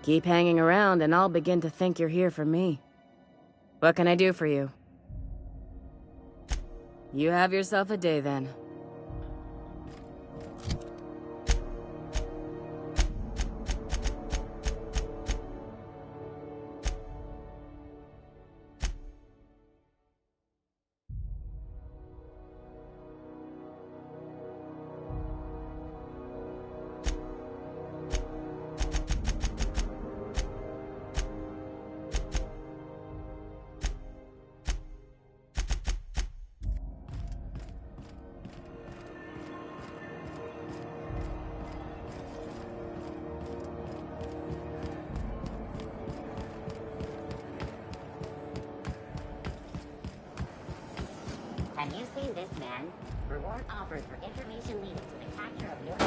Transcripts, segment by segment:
Keep hanging around and I'll begin to think you're here for me. What can I do for you? You have yourself a day then. Have you seen this man? Reward offered for information leading to the capture of your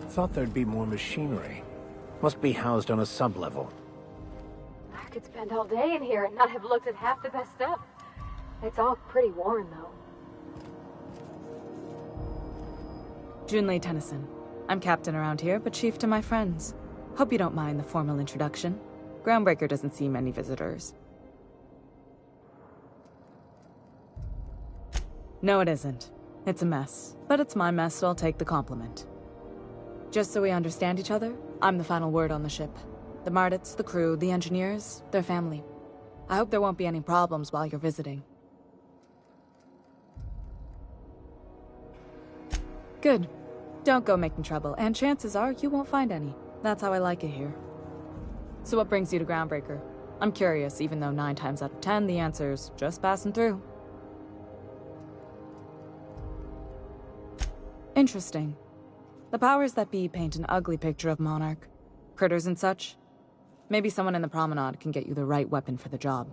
Thought there'd be more machinery. Must be housed on a sub-level. I could spend all day in here and not have looked at half the best stuff. It's all pretty worn, though. Junlei Tennyson. I'm captain around here, but chief to my friends. Hope you don't mind the formal introduction. Groundbreaker doesn't see many visitors. No, it isn't. It's a mess. But it's my mess, so I'll take the compliment. Just so we understand each other, I'm the final word on the ship. The Mardits, the crew, the engineers, their family. I hope there won't be any problems while you're visiting. Good. Don't go making trouble, and chances are you won't find any. That's how I like it here. So what brings you to Groundbreaker? I'm curious, even though 9 times out of 10 the answer's just passing through. Interesting. The powers that be paint an ugly picture of Monarch. Critters and such. Maybe someone in the promenade can get you the right weapon for the job.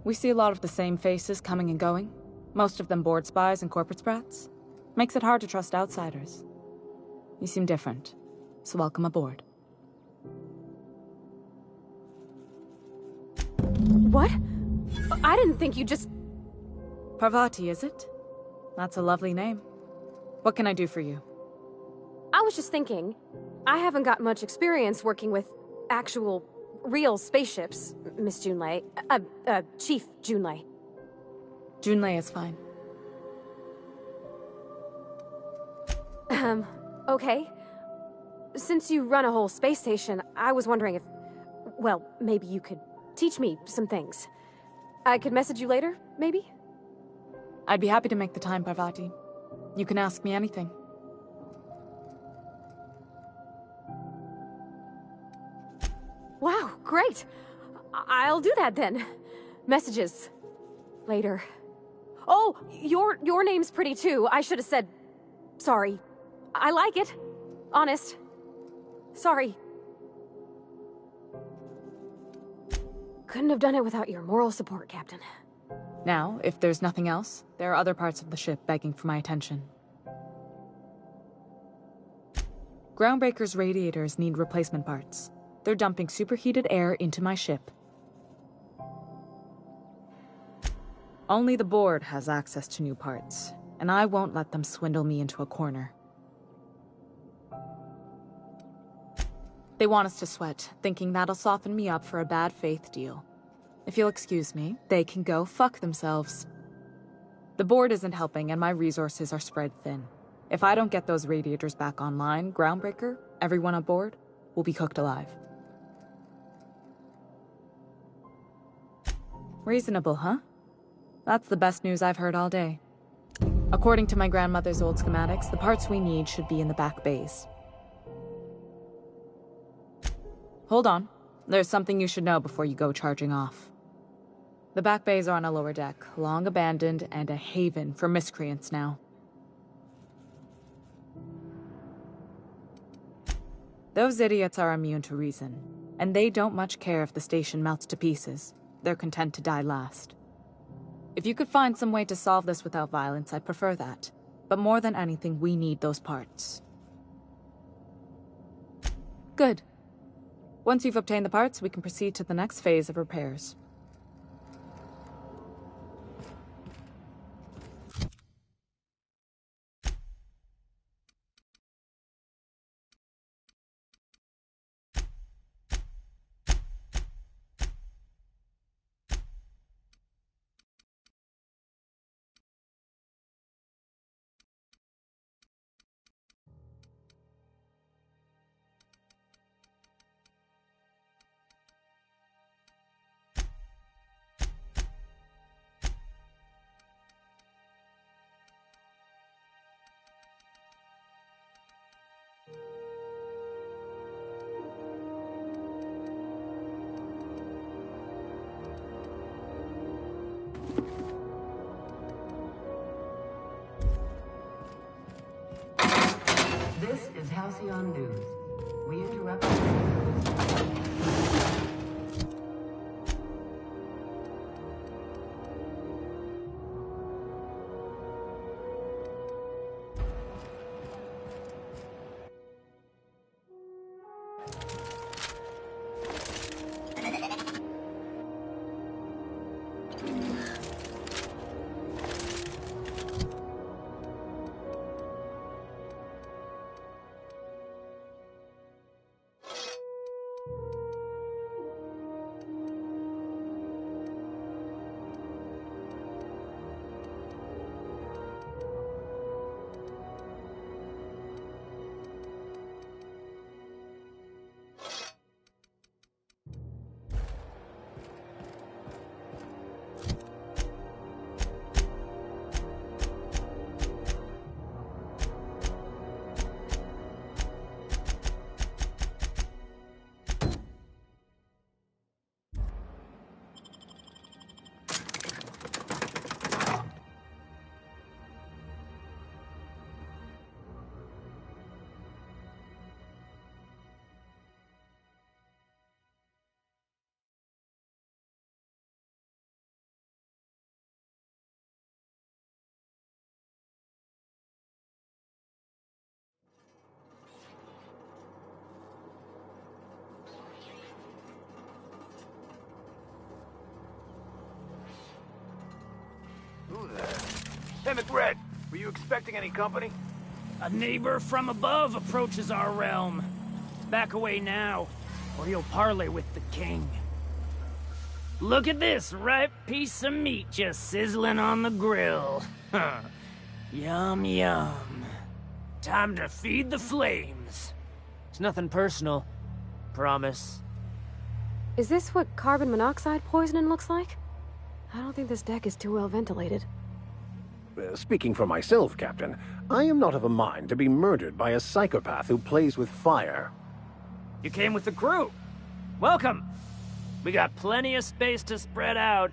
We see a lot of the same faces coming and going. Most of them board spies and corporate sprats. Makes it hard to trust outsiders. You seem different, so welcome aboard. What? I didn't think you just... Parvati, is it? That's a lovely name. What can I do for you? I was just thinking, I haven't got much experience working with actual, real spaceships, Miss Junlei. Chief Junlei. Junlei is fine. Okay. Since you run a whole space station, I was wondering if... Well, maybe you could teach me some things. I could message you later, maybe? I'd be happy to make the time, Parvati. You can ask me anything. Wow, great! I'll do that then. Messages. Later. Oh, your name's pretty too. I should have said... Sorry. I like it. Honest. Sorry. Couldn't have done it without your moral support, Captain. Now, if there's nothing else, there are other parts of the ship begging for my attention. Groundbreaker's radiators need replacement parts. They're dumping superheated air into my ship. Only the board has access to new parts, and I won't let them swindle me into a corner. They want us to sweat, thinking that'll soften me up for a bad faith deal. If you'll excuse me, they can go fuck themselves. The board isn't helping and my resources are spread thin. If I don't get those radiators back online, Groundbreaker, everyone aboard, will be cooked alive. Reasonable, huh? That's the best news I've heard all day. According to my grandmother's old schematics, the parts we need should be in the back bays. Hold on. There's something you should know before you go charging off. The back bays are on a lower deck, long abandoned and a haven for miscreants now. Those idiots are immune to reason, and they don't much care if the station melts to pieces. They're content to die last. If you could find some way to solve this without violence, I'd prefer that. But more than anything, we need those parts. Good. Once you've obtained the parts, we can proceed to the next phase of repairs. This is Halcyon News. We interrupt. Who there? Hey, McRed, were you expecting any company? A neighbor from above approaches our realm. Back away now, or you'll parley with the king. Look at this ripe piece of meat just sizzling on the grill. Yum, yum. Time to feed the flames. It's nothing personal. Promise. Is this what carbon monoxide poisoning looks like? I don't think this deck is too well ventilated. Speaking for myself, Captain, I am not of a mind to be murdered by a psychopath who plays with fire. You came with the crew. Welcome. We got plenty of space to spread out,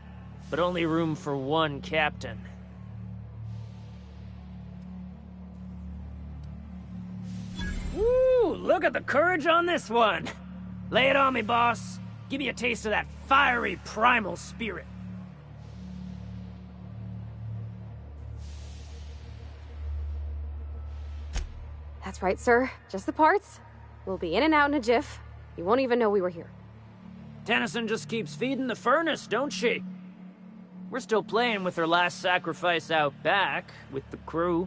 but only room for one captain. Woo! Look at the courage on this one. Lay it on me, boss. Give me a taste of that fiery primal spirit. That's right, sir. Just the parts. We'll be in and out in a jiff. You won't even know we were here. Tennyson just keeps feeding the furnace, don't she? We're still playing with her last sacrifice out back, with the crew.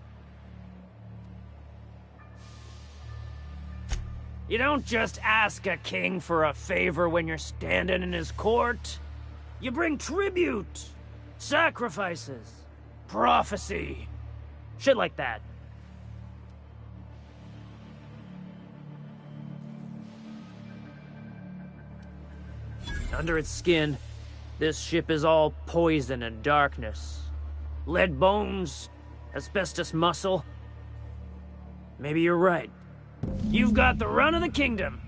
You don't just ask a king for a favor when you're standing in his court. You bring tribute, sacrifices, prophecy, shit like that. Under its skin, this ship is all poison and darkness. Lead bones, asbestos muscle. Maybe you're right. You've got the run of the kingdom.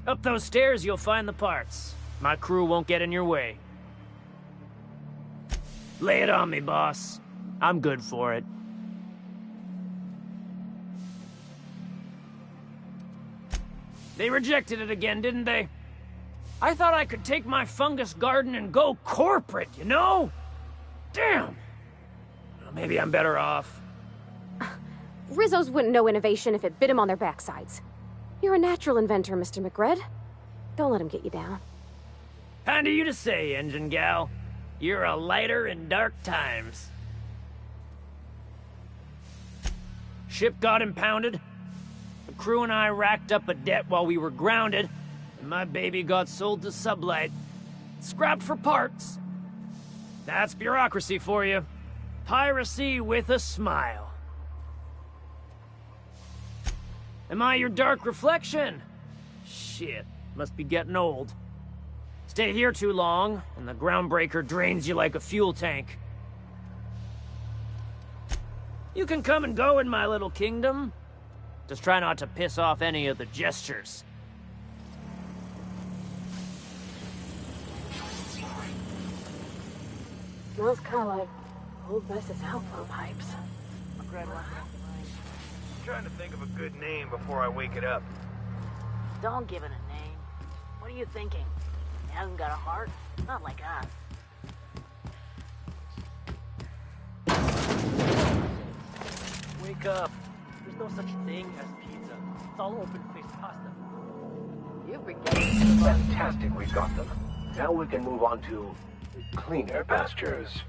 Up those stairs, you'll find the parts. My crew won't get in your way. Lay it on me, boss. I'm good for it. They rejected it again, didn't they? I thought I could take my fungus garden and go corporate, you know? Damn! Well, maybe I'm better off. Rizzos wouldn't know innovation if it bit him on their backsides. You're a natural inventor, Mr. McRed. Don't let him get you down. Kind of you to say, engine gal. You're a lighter in dark times. Ship got impounded. The crew and I racked up a debt while we were grounded. And my baby got sold to Sublight. Scrapped for parts. That's bureaucracy for you. Piracy with a smile. Am I your dark reflection? Shit, must be getting old. Stay here too long, and the groundbreaker drains you like a fuel tank. You can come and go in my little kingdom. Just try not to piss off any of the gestures. Smells kind of like old Bess's outflow pipes. I'm trying to think of a good name before I wake it up. Don't give it a name. What are you thinking? It hasn't got a heart? Not like us. Wake up. There's no such thing as pizza. It's all open-faced pasta. You forget. Fantastic, we've got them. Now we can move on to cleaner pastures.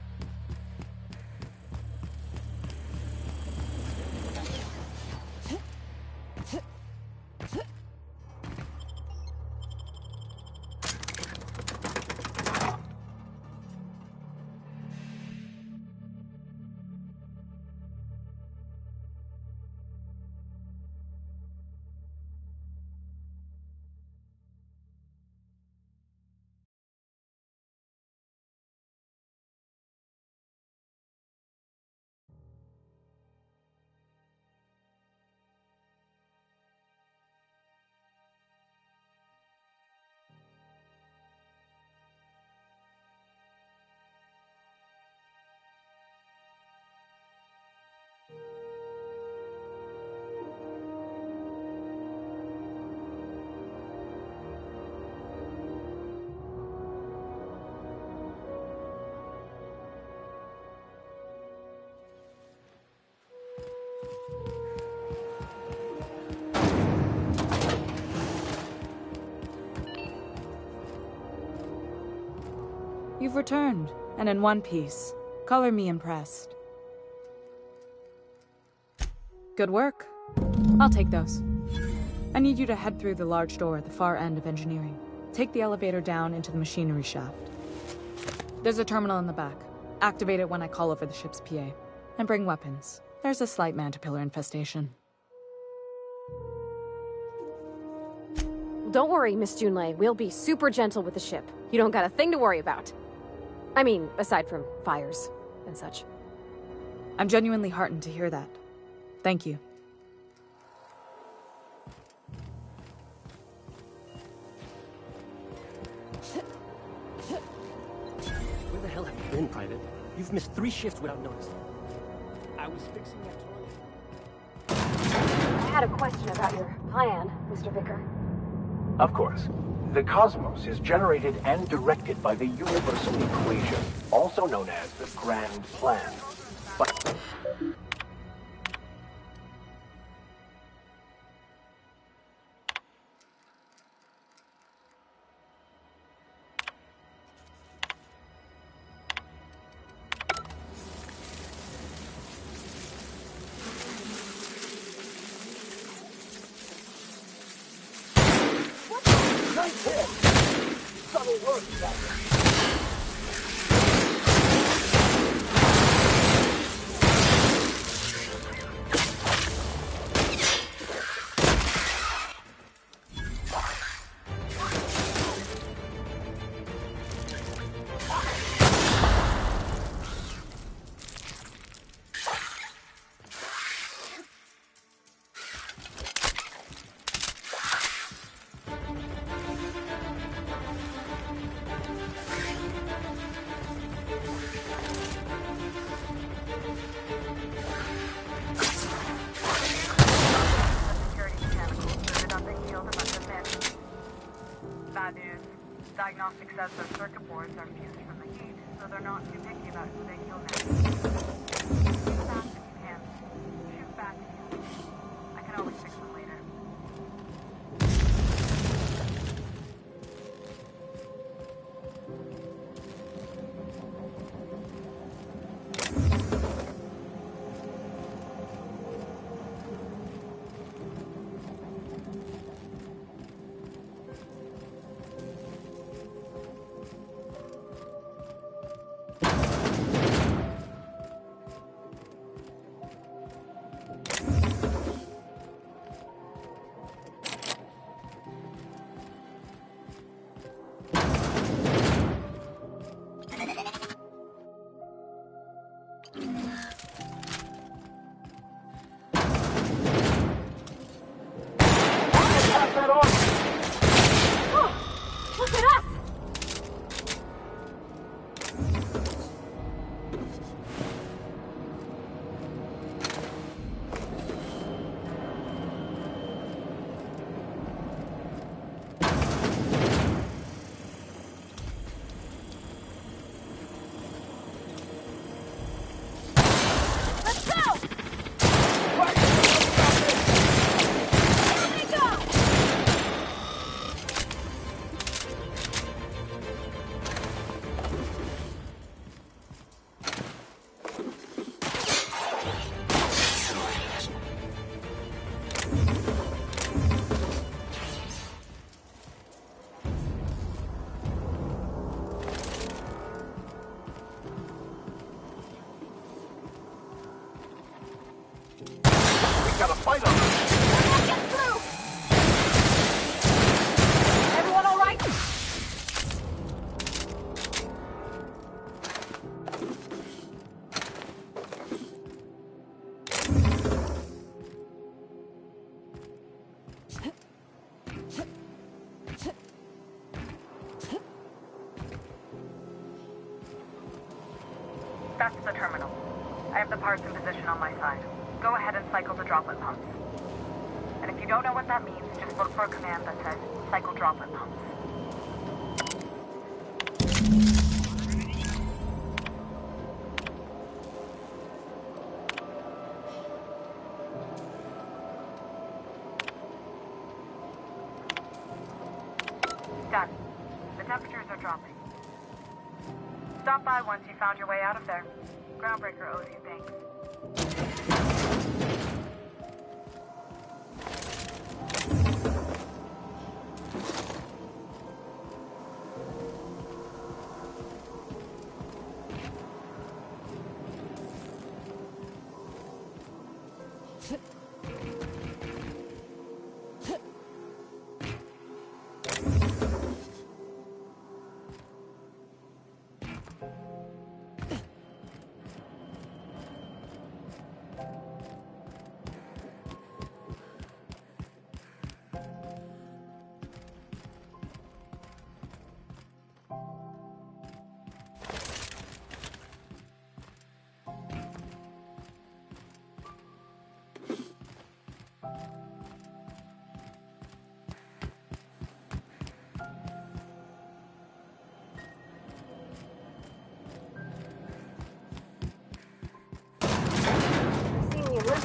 You've returned, and in one piece. Color me impressed. Good work. I'll take those. I need you to head through the large door at the far end of engineering. Take the elevator down into the machinery shaft. There's a terminal in the back. Activate it when I call over the ship's PA. And bring weapons. There's a slight man-to-pillar infestation. Don't worry, Miss Junlei. We'll be super gentle with the ship. You don't got a thing to worry about. I mean, aside from fires and such. I'm genuinely heartened to hear that. Thank you. Where the hell have you been, Private? You've missed 3 shifts without notice. I was fixing that toilet. I had a question about your plan, Mr. Vicker. Of course. The cosmos is generated and directed by the universal equation, also known as the Grand Plan. But Bad news. Diagnostic says their circuit boards are fused from the heat, so they're not too picky about who they kill next. Shoot fast if you can. Shoot back if you can. I can always fix them later. That's the terminal. I have the parts in position on my side. Go ahead and cycle the droplet pumps. And if you don't know what that means, just look for a command that says, cycle droplet pumps. Done. The temperatures are dropping. Stop by once you found your way out of there. Groundbreaker owes you thanks.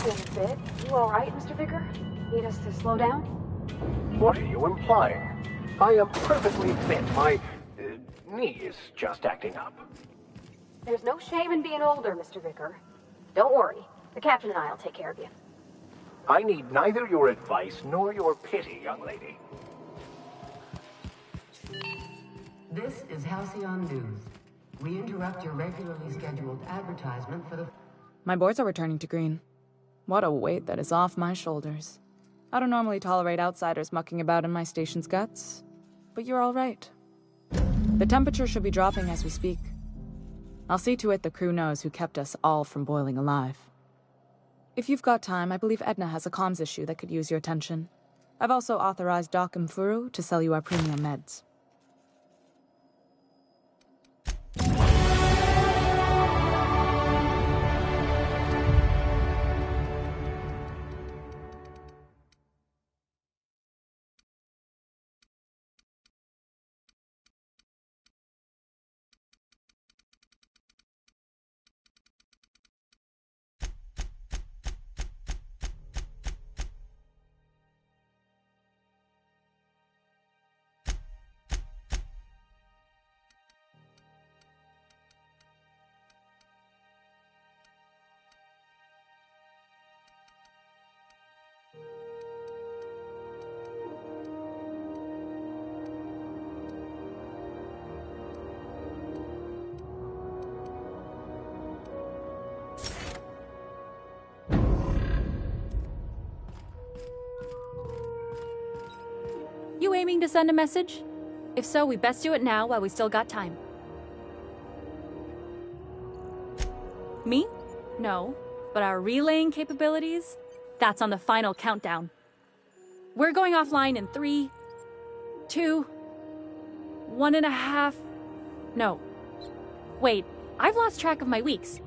A bit. You all right, Mr. Vicker? Need us to slow down? What are you implying? I am perfectly fit. My knee is just acting up. There's no shame in being older, Mr. Vicker. Don't worry. The captain and I'll take care of you. I need neither your advice nor your pity, young lady. This is Halcyon News. We interrupt your regularly scheduled advertisement for the... My boards are returning to green. What a weight that is off my shoulders. I don't normally tolerate outsiders mucking about in my station's guts, but you're all right. The temperature should be dropping as we speak. I'll see to it the crew knows who kept us all from boiling alive. If you've got time, I believe Edna has a comms issue that could use your attention. I've also authorized Doc and Furu to sell you our premium meds. You aiming to send a message? If so, we best do it now while we still got time. Me? No. But our relaying capabilities? That's on the final countdown. We're going offline in 3, 2, 1.5... No. Wait, I've lost track of my weeks.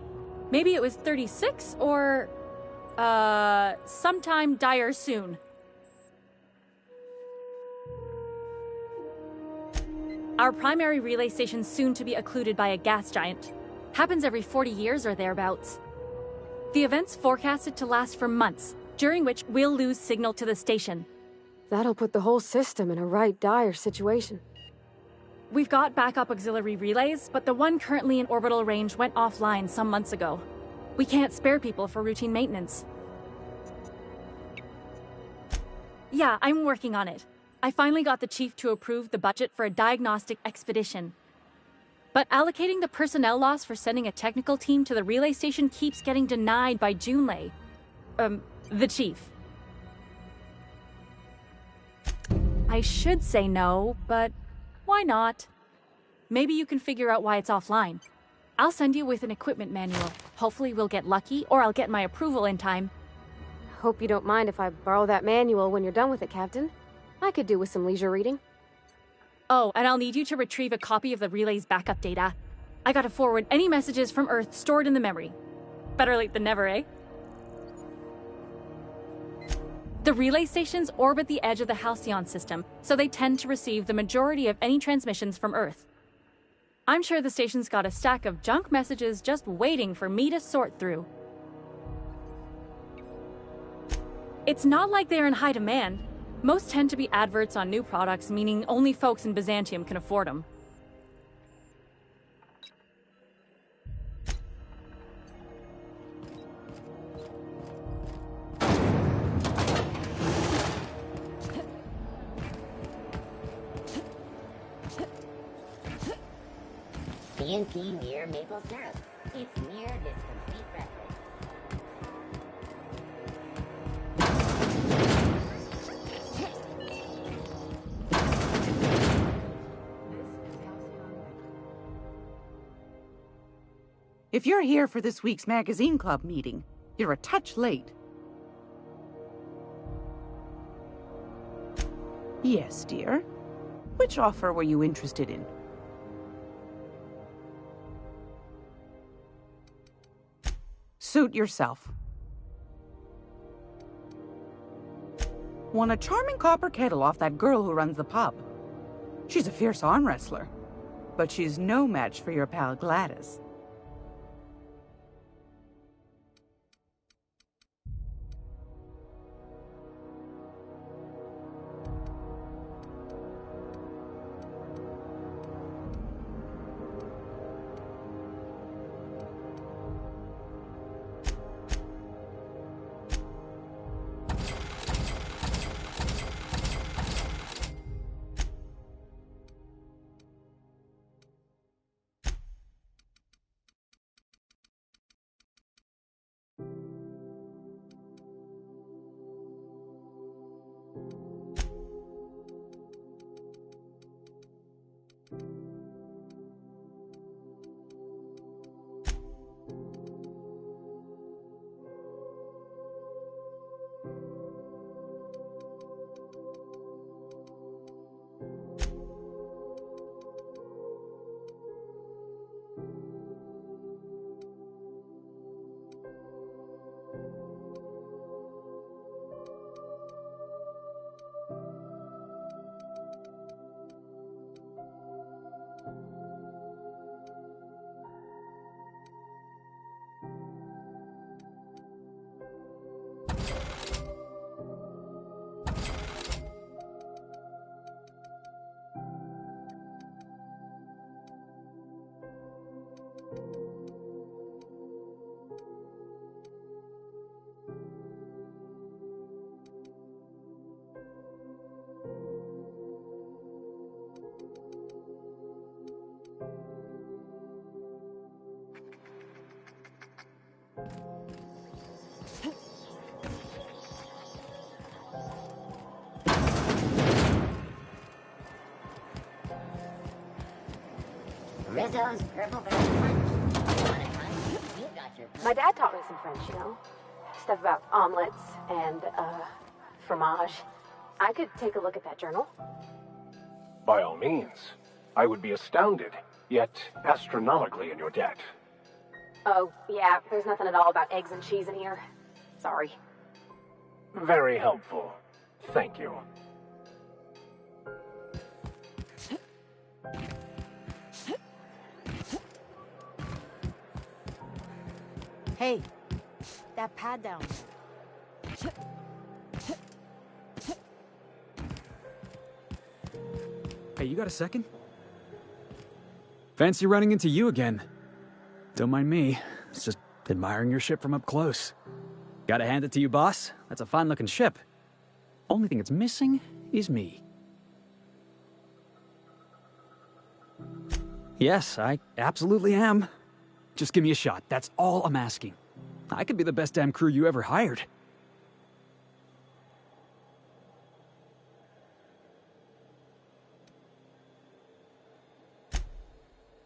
Maybe it was 36 or... sometime dire soon. Our primary relay station's soon to be occluded by a gas giant. Happens every 40 years or thereabouts. The event's forecasted to last for months, during which we'll lose signal to the station. That'll put the whole system in a right dire situation. We've got backup auxiliary relays, but the one currently in orbital range went offline some months ago. We can't spare people for routine maintenance. Yeah, I'm working on it. I finally got the chief to approve the budget for a diagnostic expedition. But allocating the personnel loss for sending a technical team to the relay station keeps getting denied by Junlei. The chief. I should say no, but why not? Maybe you can figure out why it's offline. I'll send you with an equipment manual. Hopefully we'll get lucky, or I'll get my approval in time. Hope you don't mind if I borrow that manual when you're done with it, Captain. I could do with some leisure reading. Oh, and I'll need you to retrieve a copy of the relay's backup data. I gotta forward any messages from Earth stored in the memory. Better late than never, eh? The relay stations orbit the edge of the Halcyon system, so they tend to receive the majority of any transmissions from Earth. I'm sure the station's got a stack of junk messages just waiting for me to sort through. It's not like they're in high demand. Most tend to be adverts on new products, meaning only folks in Byzantium can afford them. CNP near maple syrup. It's near this complete record. If you're here for this week's magazine club meeting, you're a touch late. Yes, dear. Which offer were you interested in? Suit yourself. Won a charming copper kettle off that girl who runs the pub. She's a fierce arm wrestler, but she's no match for your pal Gladys. Rizzo's Purple Berry Punch. You got your My dad taught me some French, you know? Stuff about omelets and, fromage. I could take a look at that journal. By all means. I would be astounded, yet astronomically in your debt. Oh, yeah, there's nothing at all about eggs and cheese in here. Sorry. Very helpful. Thank you. Hey, that pad down. Hey, you got a second? Fancy running into you again. Don't mind me. It's just admiring your ship from up close. Gotta hand it to you, boss. That's a fine-looking ship. Only thing it's missing is me. Yes, I absolutely am. Just give me a shot. That's all I'm asking. I could be the best damn crew you ever hired.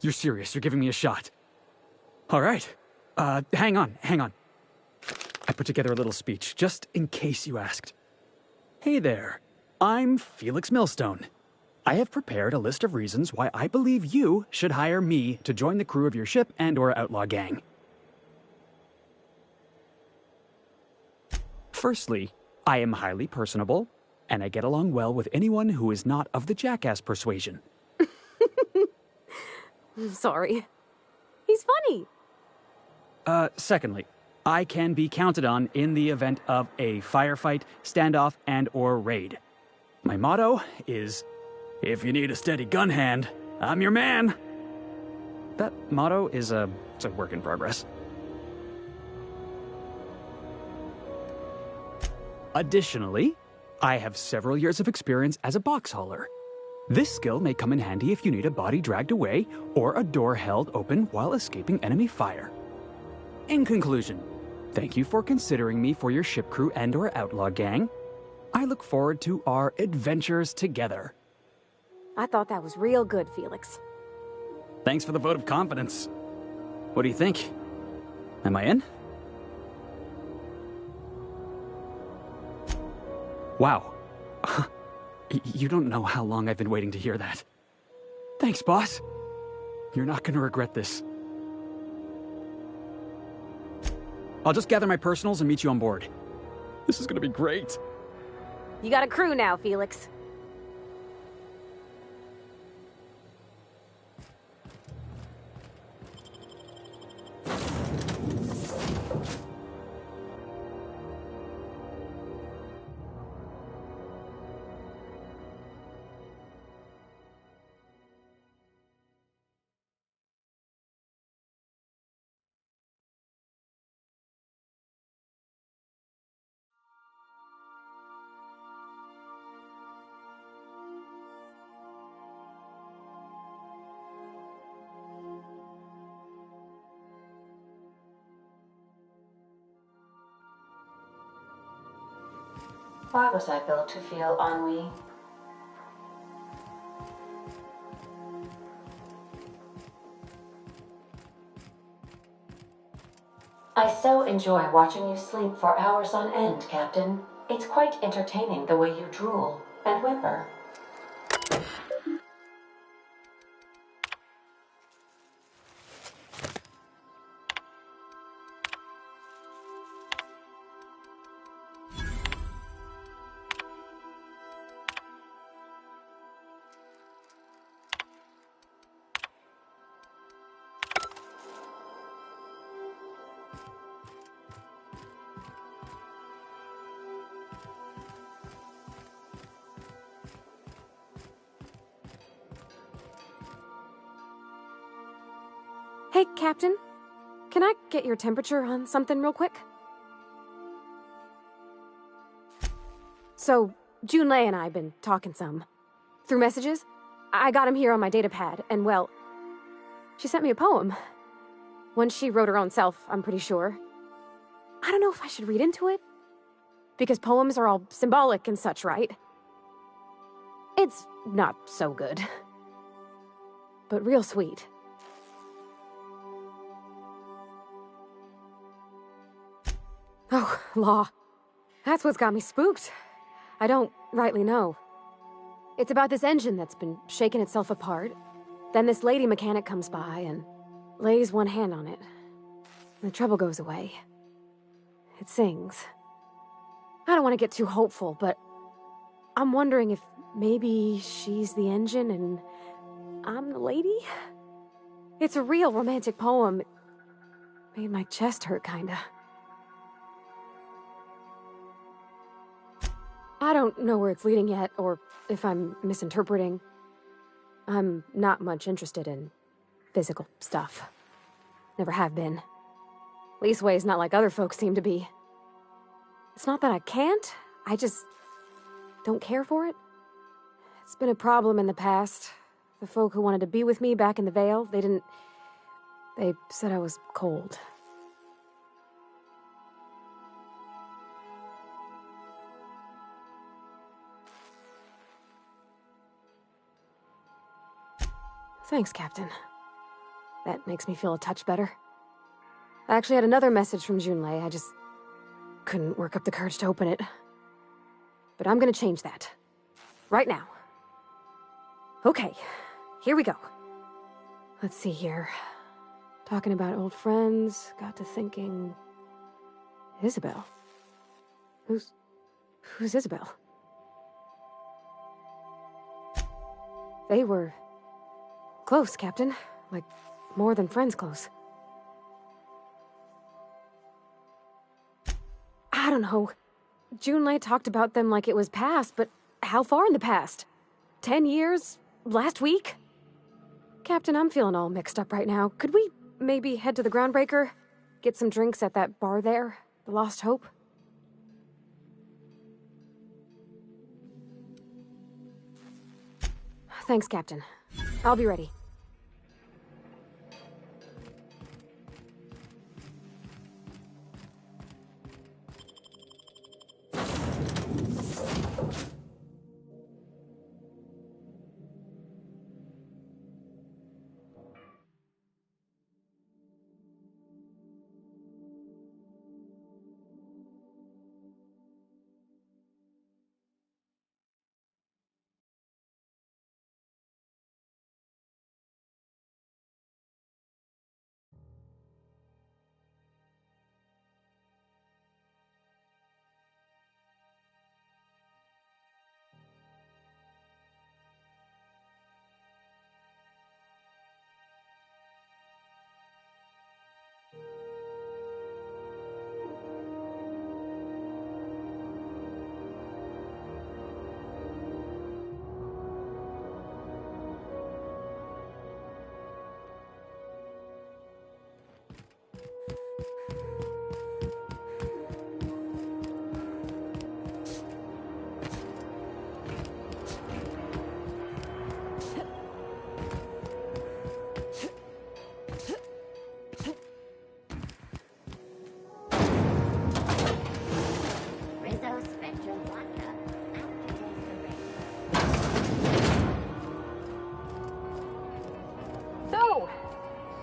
You're serious? You're giving me a shot? All right. Hang on. I put together a little speech, just in case you asked. Hey there. I'm Felix Millstone. I have prepared a list of reasons why I believe you should hire me to join the crew of your ship and/or outlaw gang. Firstly, I am highly personable, and I get along well with anyone who is not of the jackass persuasion. Sorry. He's funny. Secondly, I can be counted on in the event of a firefight, standoff, and/or raid. My motto is, if you need a steady gun hand, I'm your man. That motto is it's a work in progress. Additionally, I have several years of experience as a box hauler. This skill may come in handy if you need a body dragged away or a door held open while escaping enemy fire. In conclusion, thank you for considering me for your ship crew and/or outlaw gang. I look forward to our adventures together. I thought that was real good, Felix. Thanks for the vote of confidence. What do you think? Am I in? Wow. You don't know how long I've been waiting to hear that. Thanks, boss. You're not gonna regret this. I'll just gather my personals and meet you on board. This is gonna be great. You got a crew now, Felix. Why was I built to feel ennui? I so enjoy watching you sleep for hours on end, Captain. It's quite entertaining the way you drool and whimper. Hey, Captain. Can I get your temperature on something real quick? So, Junlei and I have been talking some. Through messages. I got him here on my datapad, and well, she sent me a poem. One she wrote her own self, I'm pretty sure. I don't know if I should read into it. Because poems are all symbolic and such, right? It's not so good. But real sweet. Oh, law. That's what's got me spooked. I don't rightly know. It's about this engine that's been shaking itself apart. Then this lady mechanic comes by and lays one hand on it. The trouble goes away. It sings. I don't want to get too hopeful, but I'm wondering if maybe she's the engine and I'm the lady? It's a real romantic poem. It made my chest hurt, kinda. I don't know where it's leading yet, or if I'm misinterpreting. I'm not much interested in physical stuff. Never have been. Leastways not like other folks seem to be. It's not that I can't, I just don't care for it. It's been a problem in the past. The folk who wanted to be with me back in the Vale, they said I was cold. Thanks, Captain. That makes me feel a touch better. I actually had another message from Junlei. I just couldn't work up the courage to open it. But I'm gonna change that. Right now. Okay, here we go. Let's see here. Talking about old friends, got to thinking... Isabel? Who's Isabel? They were... close, Captain. Like, more than friends close. I don't know. Junlei talked about them like it was past, but how far in the past? 10 years? Last week? Captain, I'm feeling all mixed up right now. Could we maybe head to the Groundbreaker? Get some drinks at that bar there? The Lost Hope? Thanks, Captain. I'll be ready.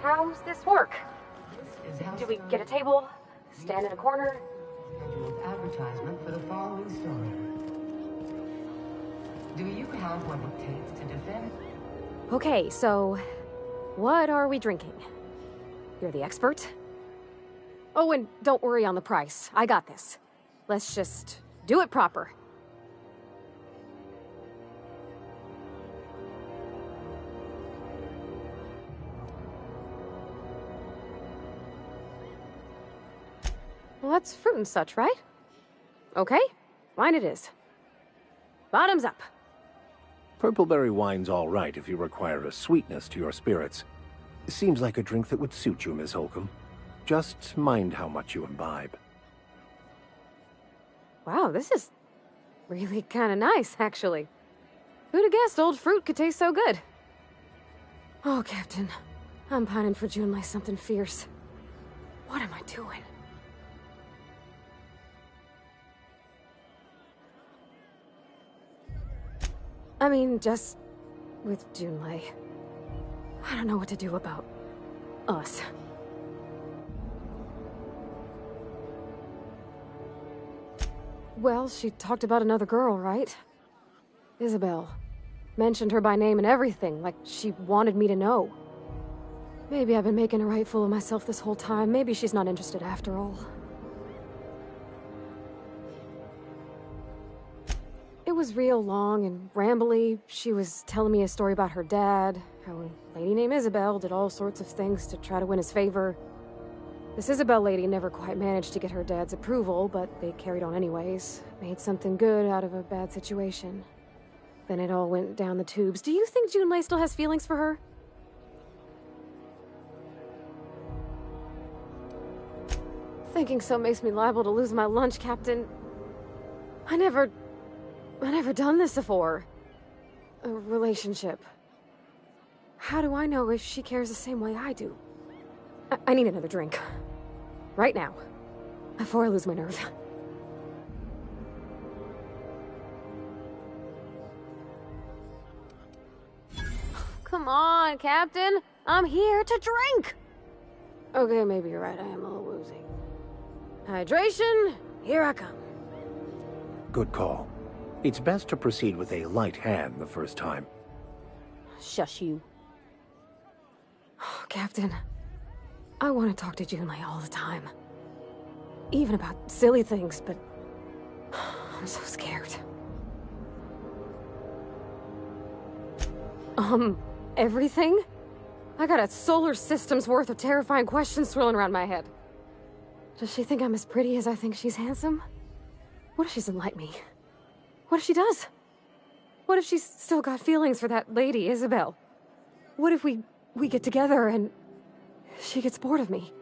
How's this work? Do we get a table? Stand in a corner? Scheduled advertisement for the following story. Do you have what it takes to defend? Okay, so... what are we drinking? You're the expert? Oh, and don't worry on the price. I got this. Let's just do it proper. Well, that's fruit and such, right? Okay, wine it is. Bottoms up. Purpleberry wine's all right if you require a sweetness to your spirits. Seems like a drink that would suit you, Miss Holcomb. Just mind how much you imbibe. Wow, this is really kind of nice, actually. Who'd have guessed old fruit could taste so good? Oh, Captain. I'm pining for Junlei something fierce. What am I doing? I mean, just with Junlei. I don't know what to do about us. Well, she talked about another girl, right? Isabel. Mentioned her by name and everything, like she wanted me to know. Maybe I've been making a right fool of myself this whole time. Maybe she's not interested after all. It was real long and rambly. She was telling me a story about her dad, how a lady named Isabel did all sorts of things to try to win his favor. This Isabel lady never quite managed to get her dad's approval, but they carried on anyways. Made something good out of a bad situation. Then it all went down the tubes. Do you think Junlei still has feelings for her? Thinking so makes me liable to lose my lunch, Captain. I never done this before. A relationship. How do I know if she cares the same way I do? I need another drink. Right now. Before I lose my nerve. Come on, Captain. I'm here to drink. Okay, maybe you're right. I am a little woozy. Hydration, here I come. Good call. It's best to proceed with a light hand the first time. Shush you. Captain, I want to talk to Junlei all the time. Even about silly things, but I'm so scared. Everything? I got a solar system's worth of terrifying questions swirling around my head. Does she think I'm as pretty as I think she's handsome? What if she doesn't like me? What if she does? What if she's still got feelings for that lady, Isabel? What if we get together and she gets bored of me?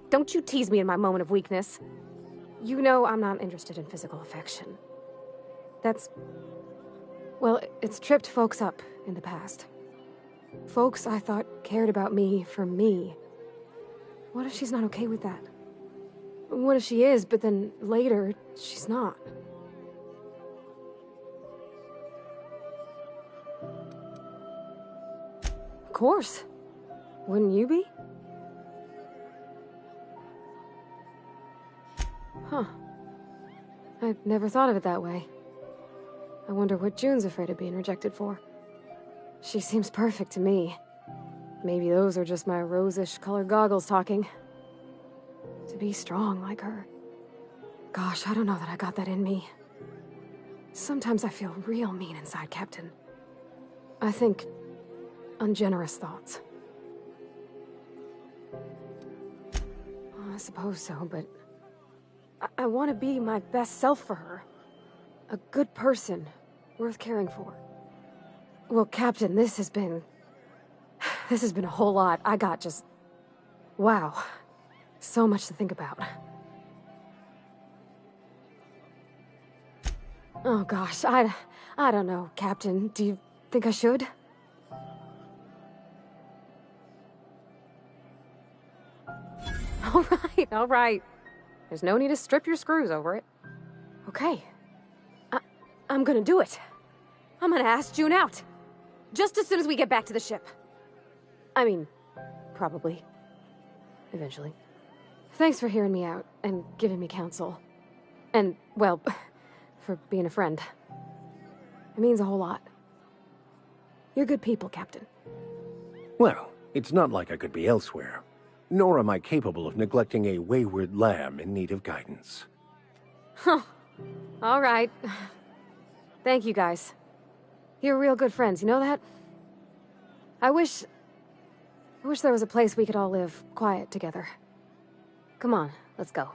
Don't you tease me in my moment of weakness. You know I'm not interested in physical affection. That's... well, it's tripped folks up in the past. Folks I thought cared about me for me. What if she's not okay with that? What if she is, but then later, she's not? Of course. Wouldn't you be? Huh. I'd never thought of it that way. I wonder what June's afraid of being rejected for. She seems perfect to me. Maybe those are just my rosish colored goggles talking. To be strong like her. Gosh, I don't know that I got that in me. Sometimes I feel real mean inside, Captain. I think ungenerous thoughts. I suppose so, but I want to be my best self for her. A good person, worth caring for. Well, Captain, this has been a whole lot. I got just... wow. So much to think about. Oh gosh, I don't know, Captain. Do you think I should? All right. There's no need to strip your screws over it. Okay. I'm gonna do it. I'm gonna ask June out. Just as soon as we get back to the ship. I mean, probably. Eventually. Thanks for hearing me out and giving me counsel. And, well, for being a friend. It means a whole lot. You're good people, Captain. Well, it's not like I could be elsewhere. Nor am I capable of neglecting a wayward lamb in need of guidance. Huh. All right. Thank you, guys. You're real good friends, you know that? I wish there was a place we could all live quiet together. Come on, let's go.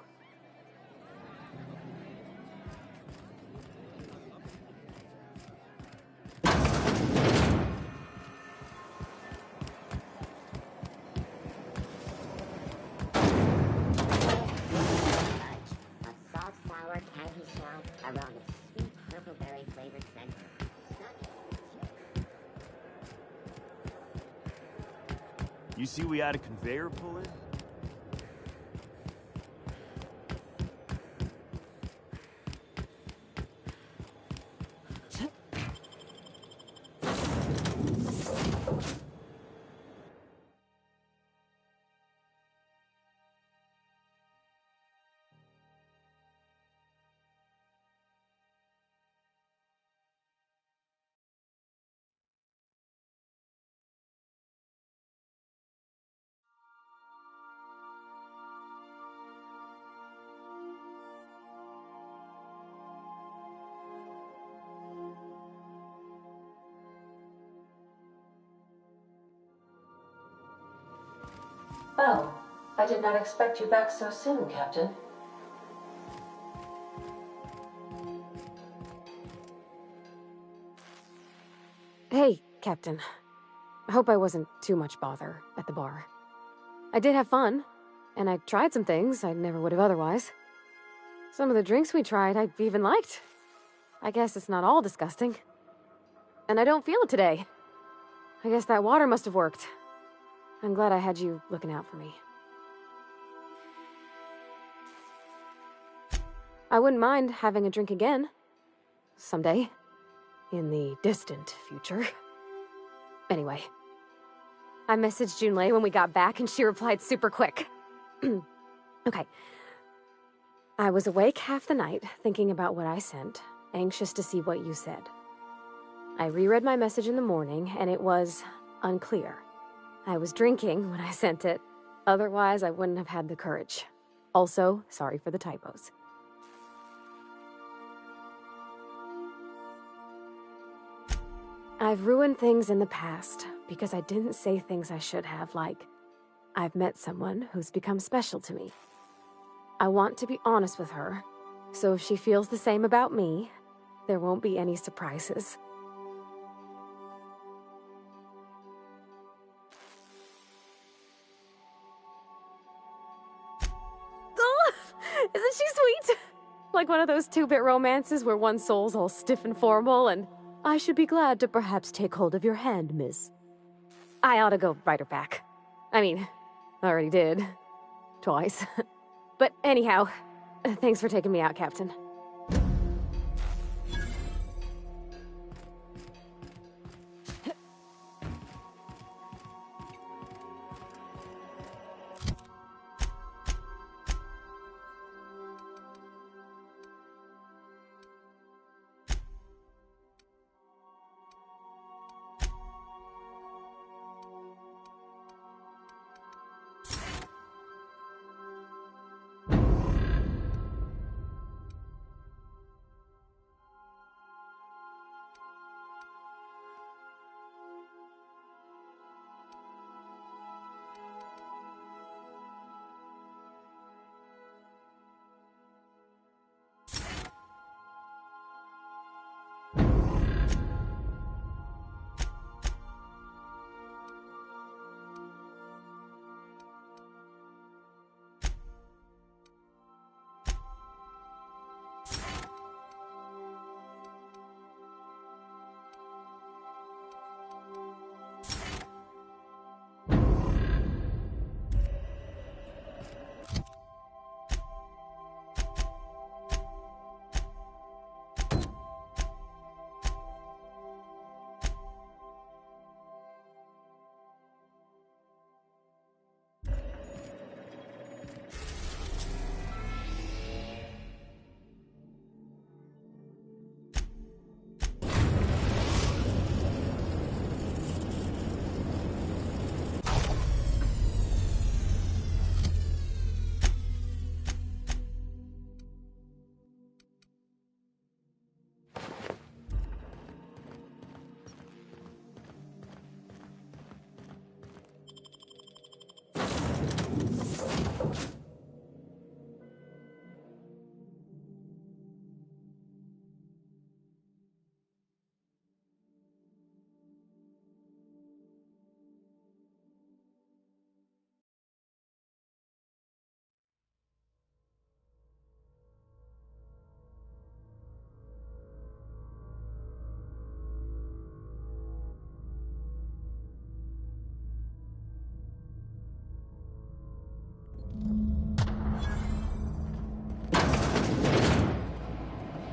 Around a sweet purple berry flavored center. You see we had a conveyor pull in? Oh, I did not expect you back so soon, Captain. Hey, Captain. I hope I wasn't too much bother at the bar. I did have fun, and I tried some things I never would have otherwise. Some of the drinks we tried I even liked. I guess it's not all disgusting. And I don't feel it today. I guess that water must have worked. I'm glad I had you looking out for me. I wouldn't mind having a drink again. Someday. In the distant future. Anyway. I messaged Junlei when we got back and she replied super quick. Okay. I was awake half the night, thinking about what I sent, anxious to see what you said. I reread my message in the morning, and it was unclear. I was drinking when I sent it. Otherwise, I wouldn't have had the courage. Also, sorry for the typos. I've ruined things in the past because I didn't say things I should have, like, I've met someone who's become special to me. I want to be honest with her, so if she feels the same about me, there won't be any surprises. Oh, isn't she sweet? Like one of those two-bit romances where one soul's all stiff and formal and, I should be glad to perhaps take hold of your hand, miss. I ought to go write her back. I mean, I already did. Twice. But anyhow, thanks for taking me out, Captain.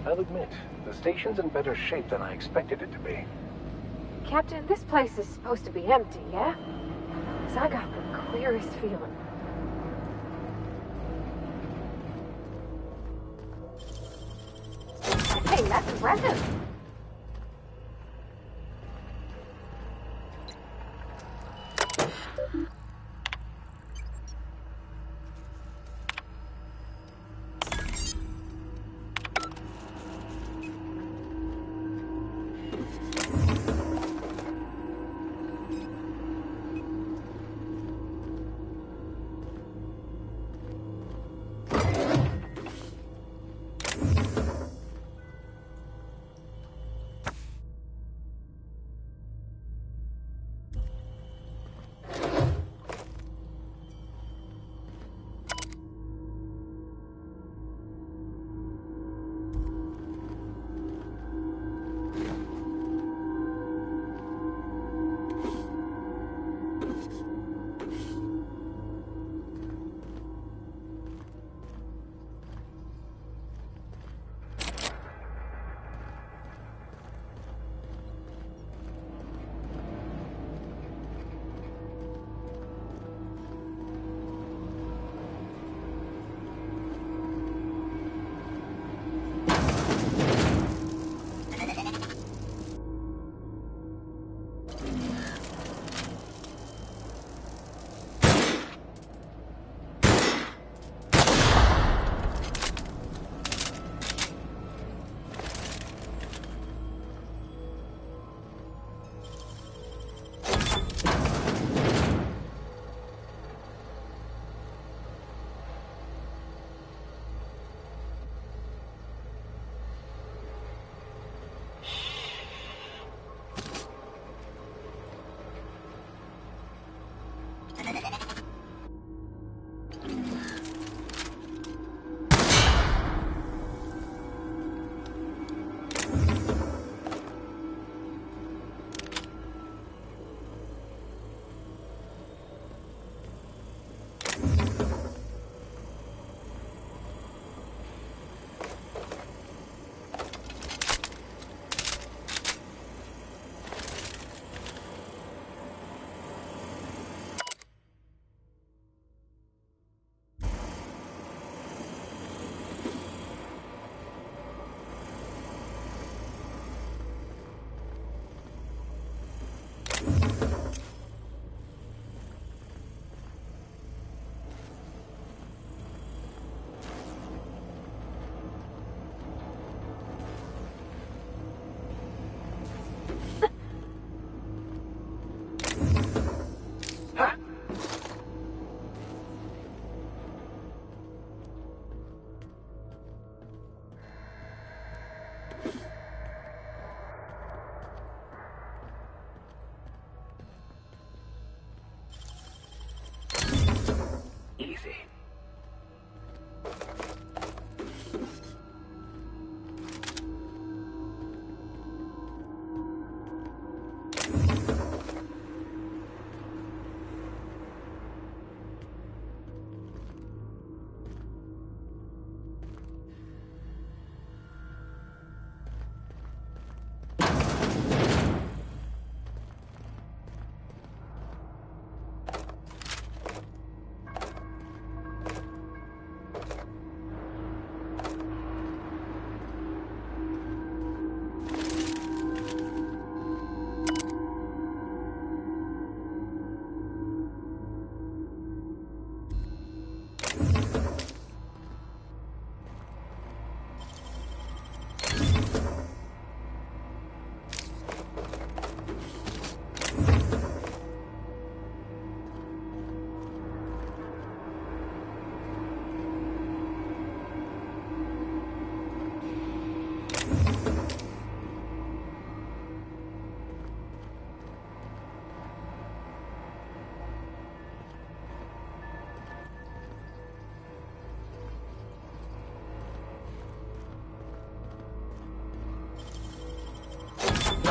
I'll admit, the station's in better shape than I expected it to be. Captain, this place is supposed to be empty, yeah? 'Cause I got the clearest feeling. Hey, that's impressive!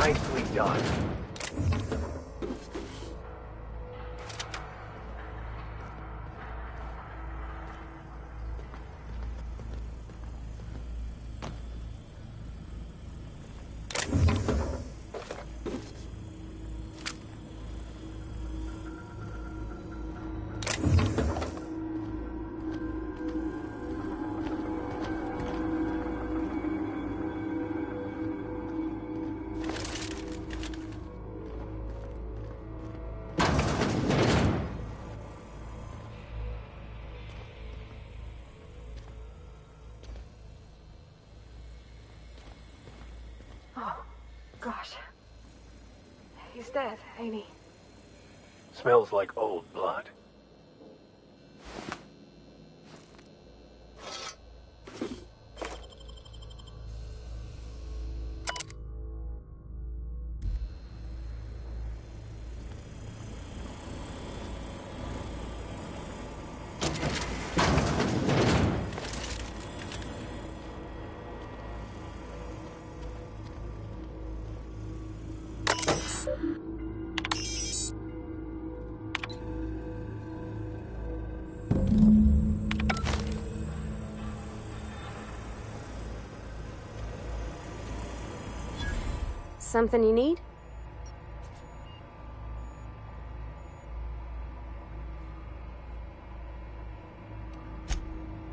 Nicely done. Oh, gosh. He's dead, ain't he? Smells like old blood. Something you need?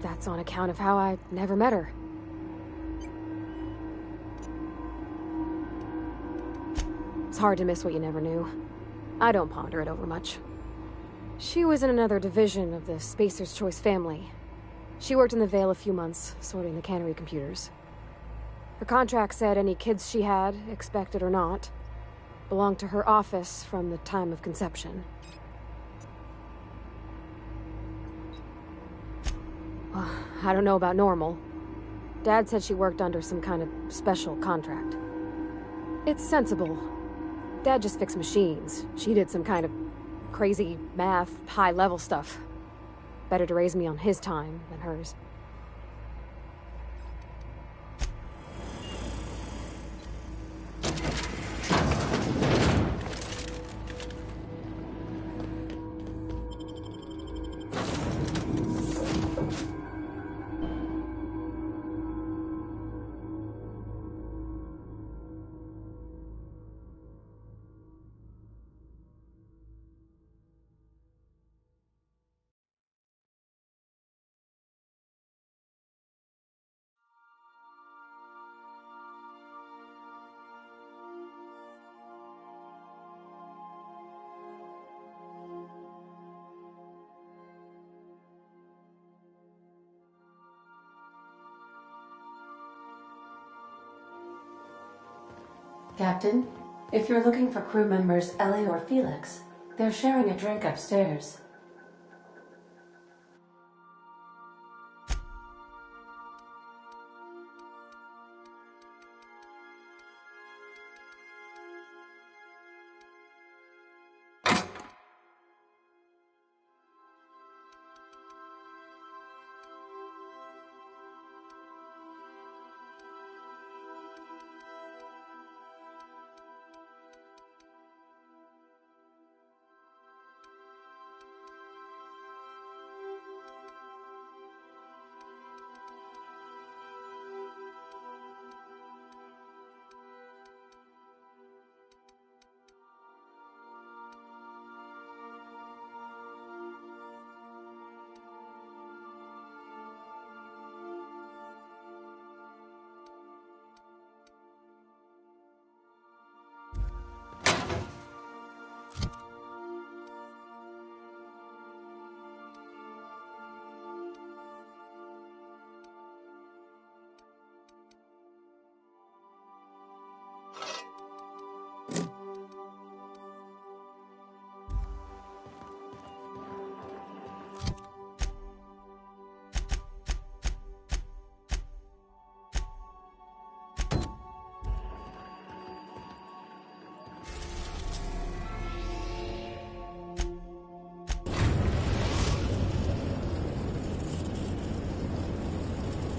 That's on account of how I never met her. It's hard to miss what you never knew. I don't ponder it over much. She was in another division of the Spacer's Choice family. She worked in the Vale a few months, sorting the cannery computers. Her contract said any kids she had, expected or not, belonged to her office from the time of conception. Well, I don't know about normal. Dad said she worked under some kind of special contract. It's sensible. Dad just fixed machines. She did some kind of crazy math, high-level stuff. Better to raise me on his time than hers. Captain, if you're looking for crew members Ellie or Felix, they're sharing a drink upstairs.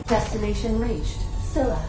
Destination reached. Scylla.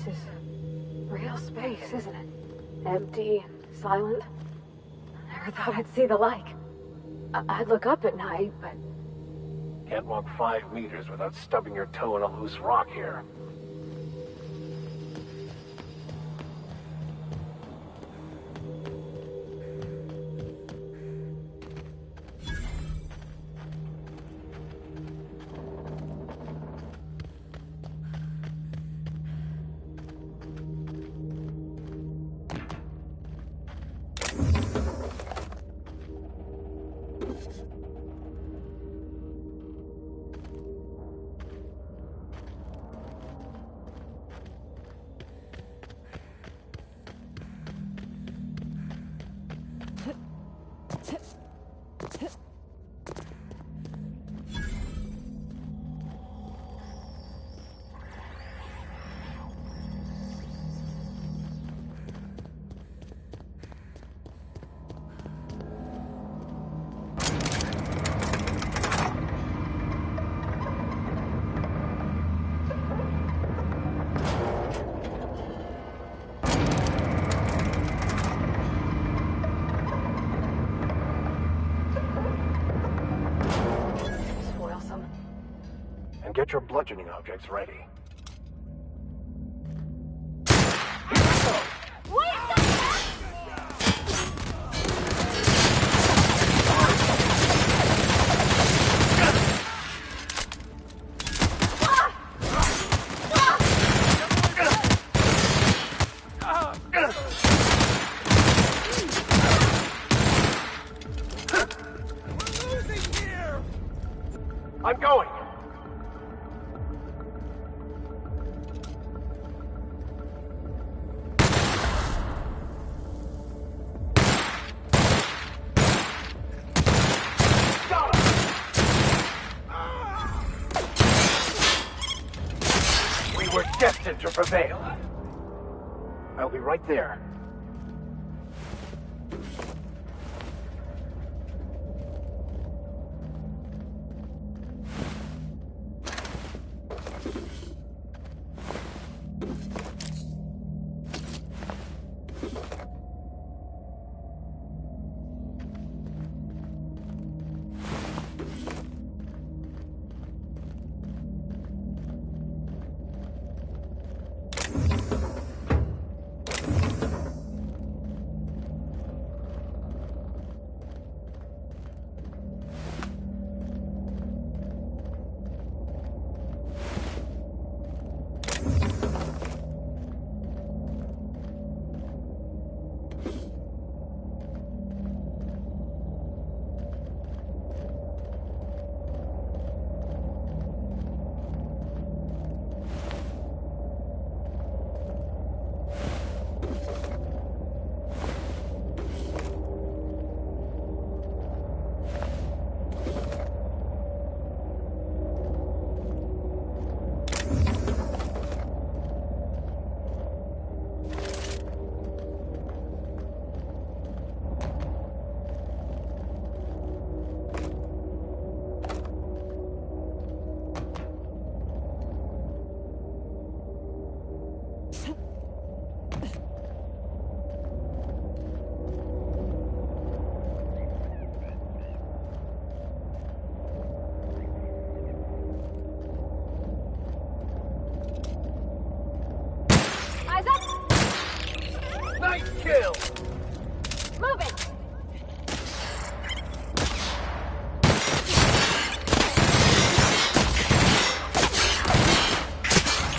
This is real space, isn't it? Empty, silent. I never thought I'd see the like. I'd look up at night, but... Can't walk 5 meters without stubbing your toe in a loose rock here. Get your bludgeoning objects ready. I'm going! We were destined to prevail. I'll be right there.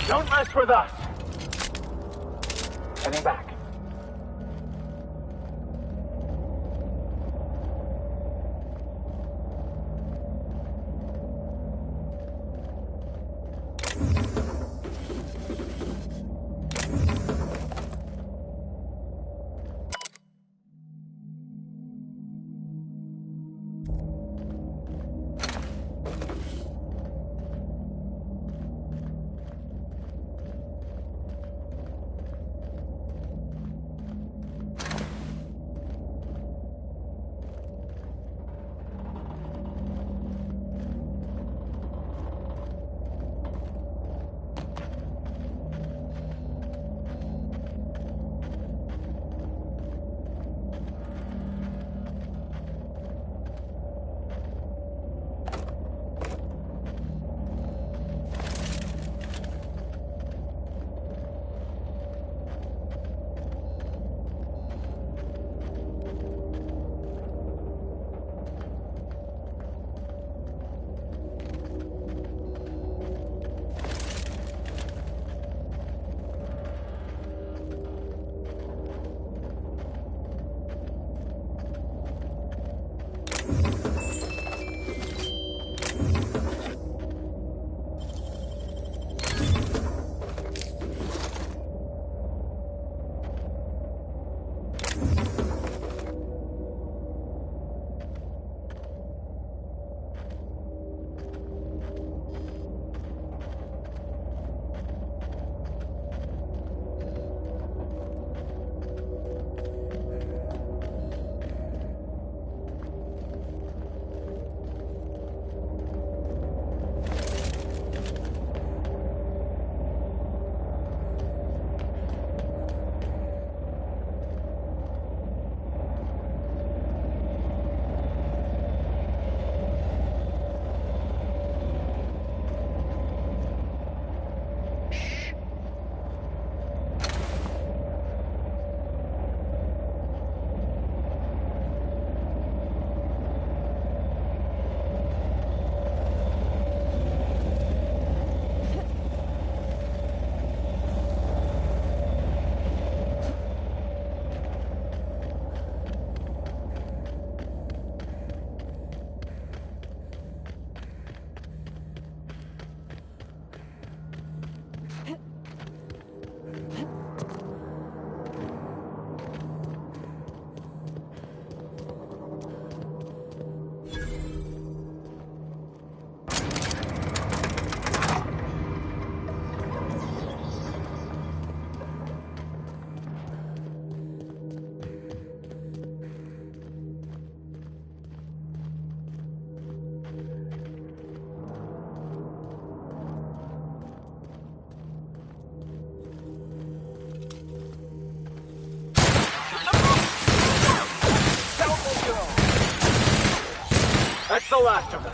Don't mess with us! Heading back. That's the last of them.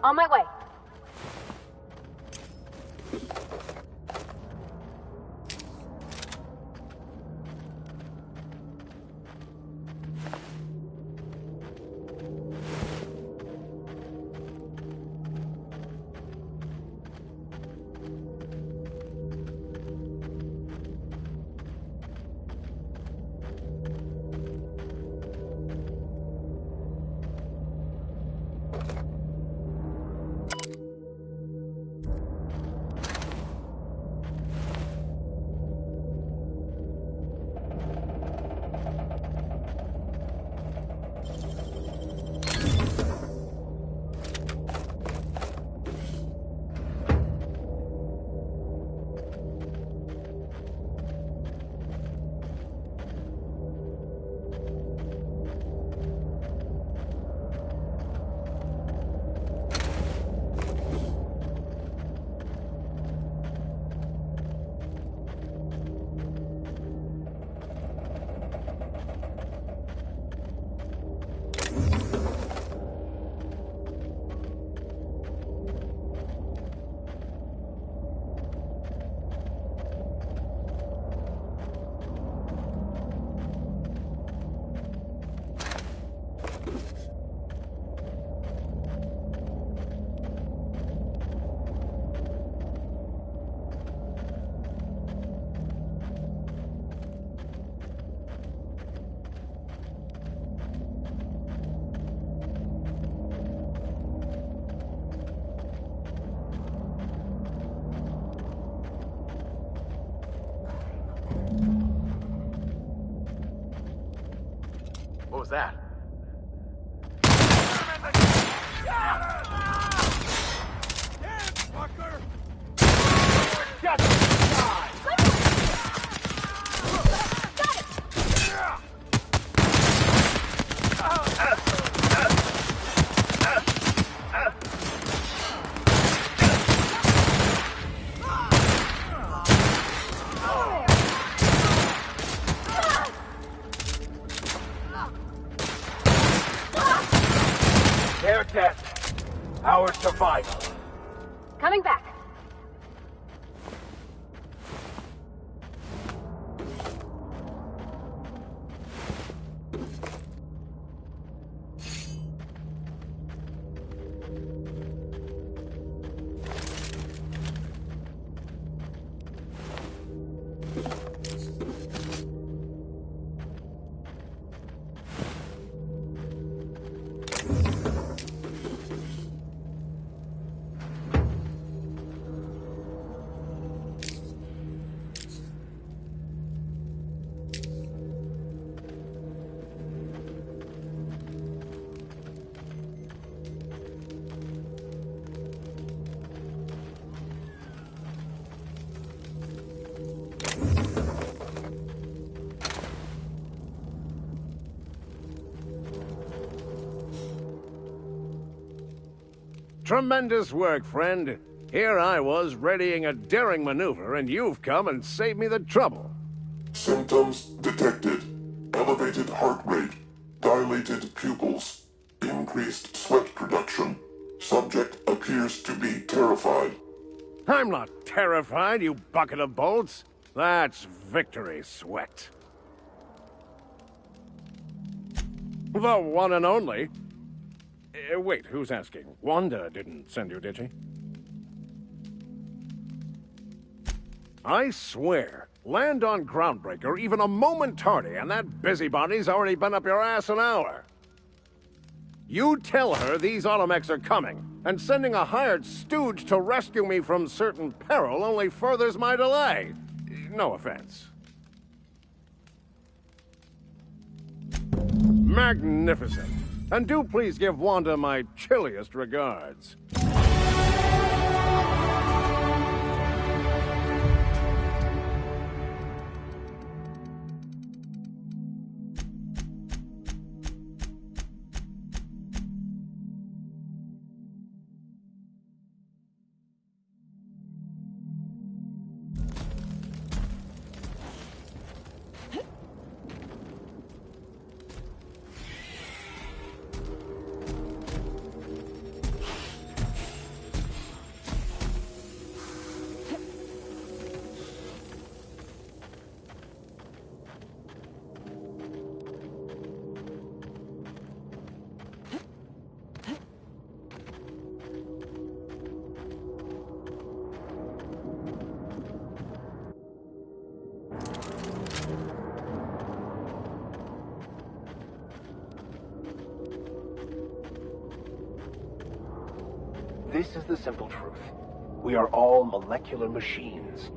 On my way. What was that? Air test. Our survival. Coming back. Tremendous work, friend. Here I was readying a daring maneuver, and you've come and saved me the trouble. Symptoms detected. Elevated heart rate, dilated pupils, increased sweat production. Subject appears to be terrified. I'm not terrified, you bucket of bolts. That's victory sweat. The one and only. Wait, who's asking? Wanda didn't send you, did she? I swear, land on Groundbreaker even a moment tardy, and that busybody's already been up your ass an hour. You tell her these automechs are coming, and sending a hired stooge to rescue me from certain peril only furthers my delay. No offense. Magnificent. And do please give Wanda my chilliest regards. This is the simple truth. We are all molecular machines.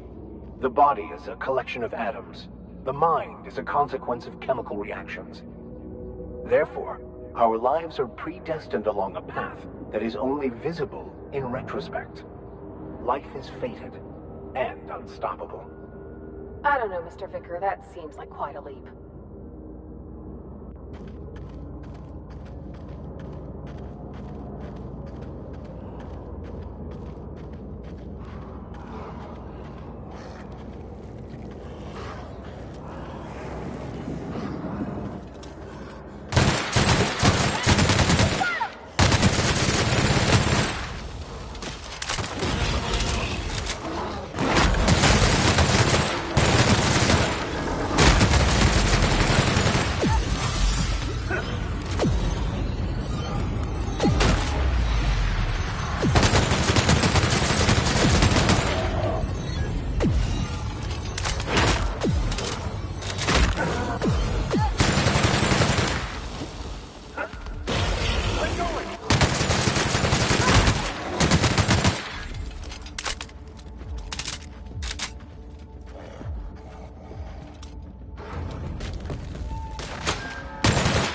The body is a collection of atoms. The mind is a consequence of chemical reactions. Therefore, our lives are predestined along a path that is only visible in retrospect. Life is fated and unstoppable. I don't know, Mr. Vicker. That seems like quite a leap.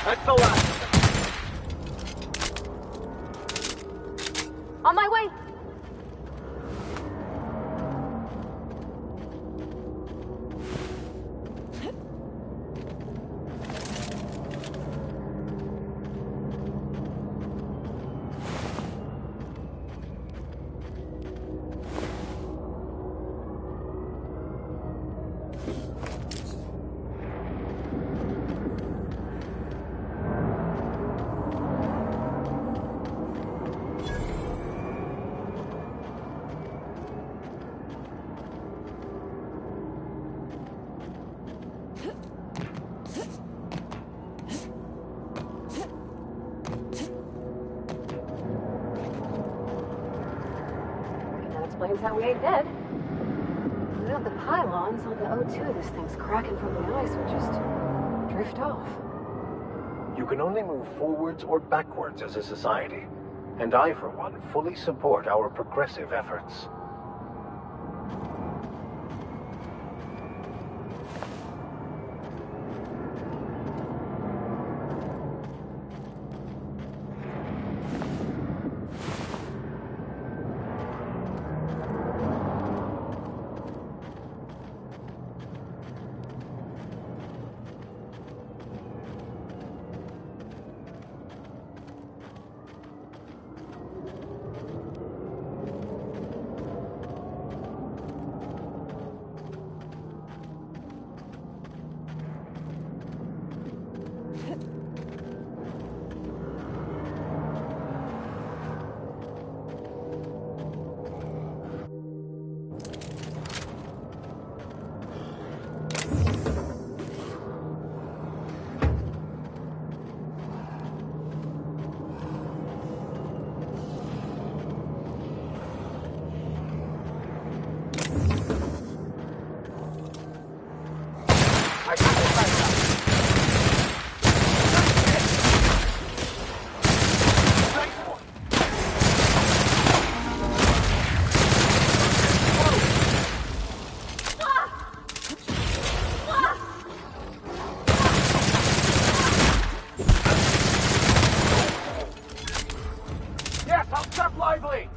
That's the last. On my way! Explains how we ain't dead. Without the pylons, all the O2 this thing's cracking from the ice would just drift off. You can only move forwards or backwards as a society, and I, for one, fully support our progressive efforts. Step lively!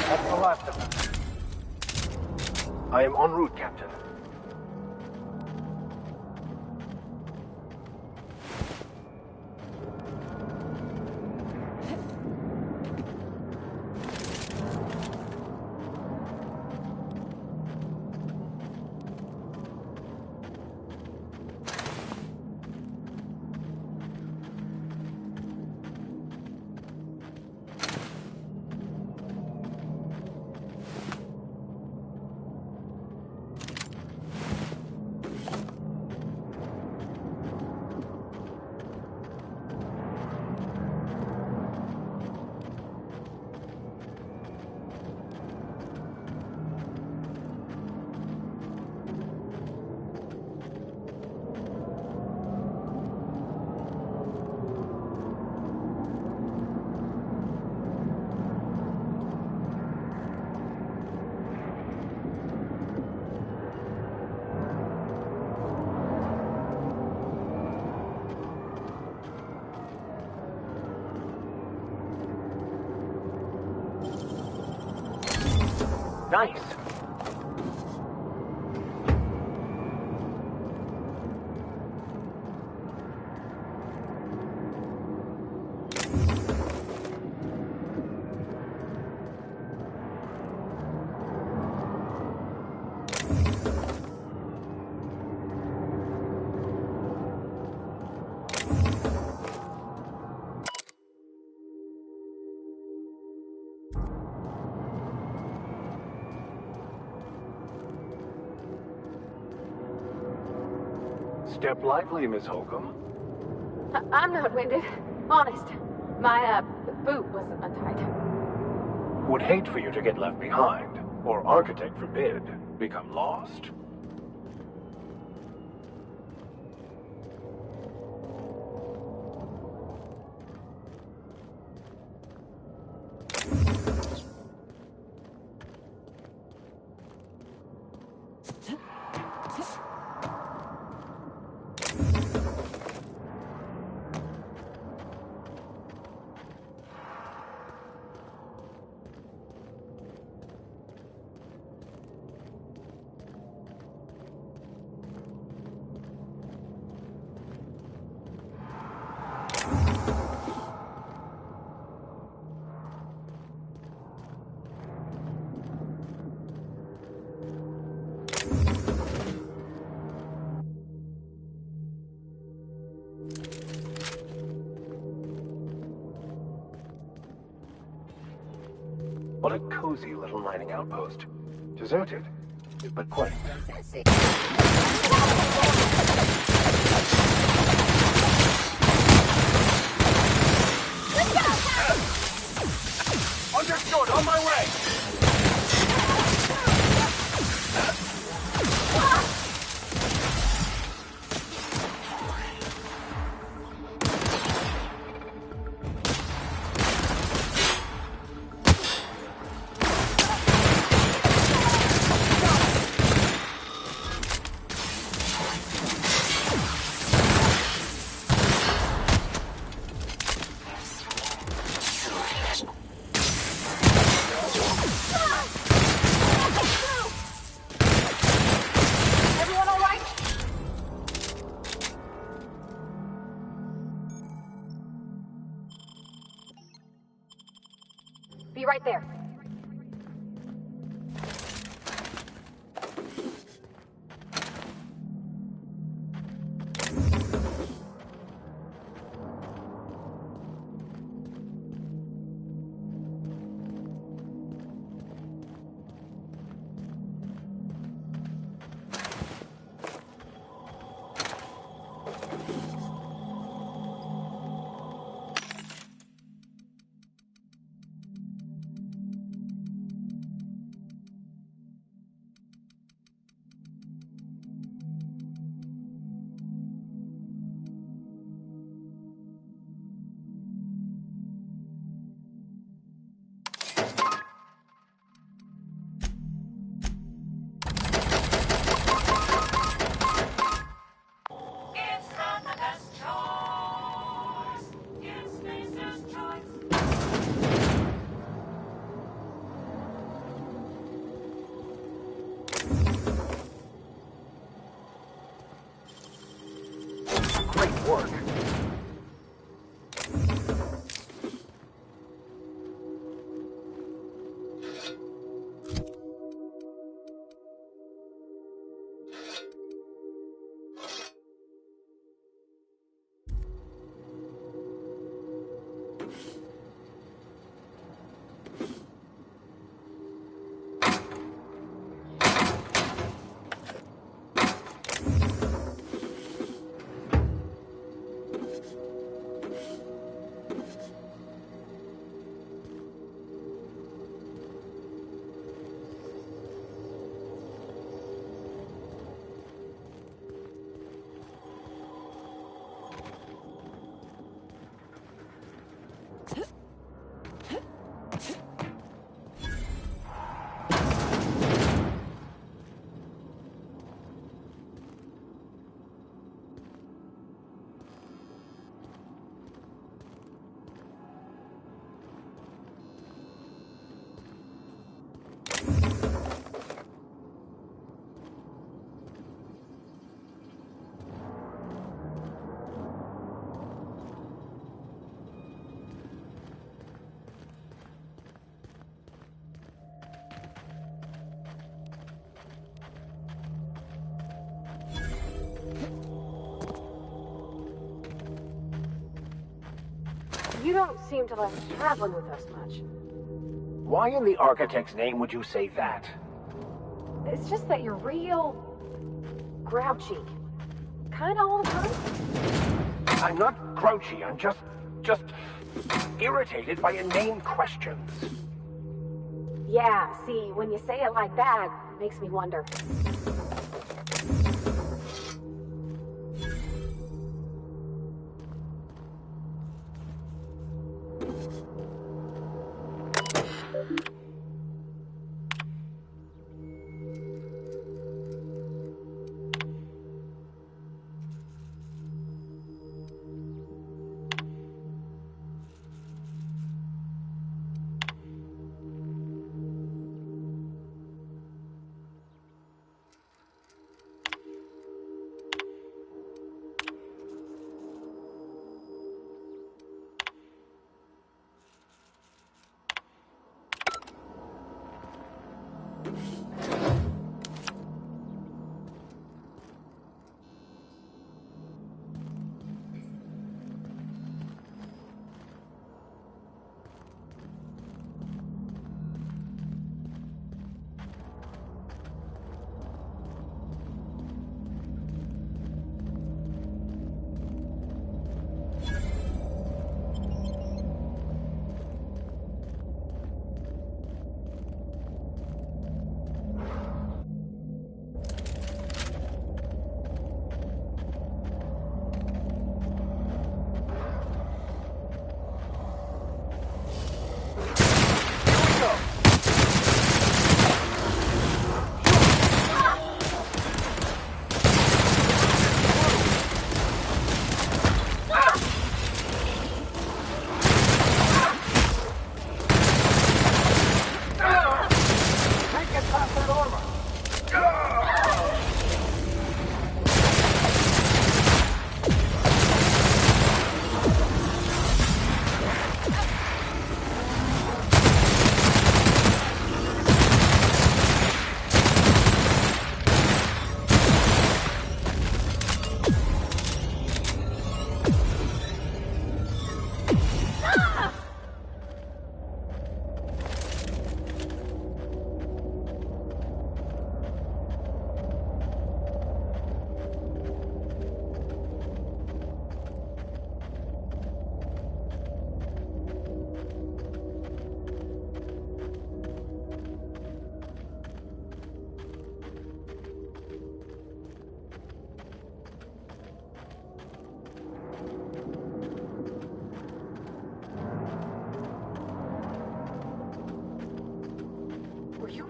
That's the last of them. I am en route, Captain. Nice. Step lively, Miss Holcomb. I'm not winded. Honest. My, boot was untied. Would hate for you to get left behind, or architect forbid, become lost. What a cozy little mining outpost. Deserted, but quite. Understood, on my way! Be right there. work. You don't seem to like traveling with us much. Why in the architect's name would you say that? It's just that you're real grouchy. Kinda all the time. I'm not grouchy, I'm just irritated by inane questions. Yeah, see, when you say it like that, it makes me wonder.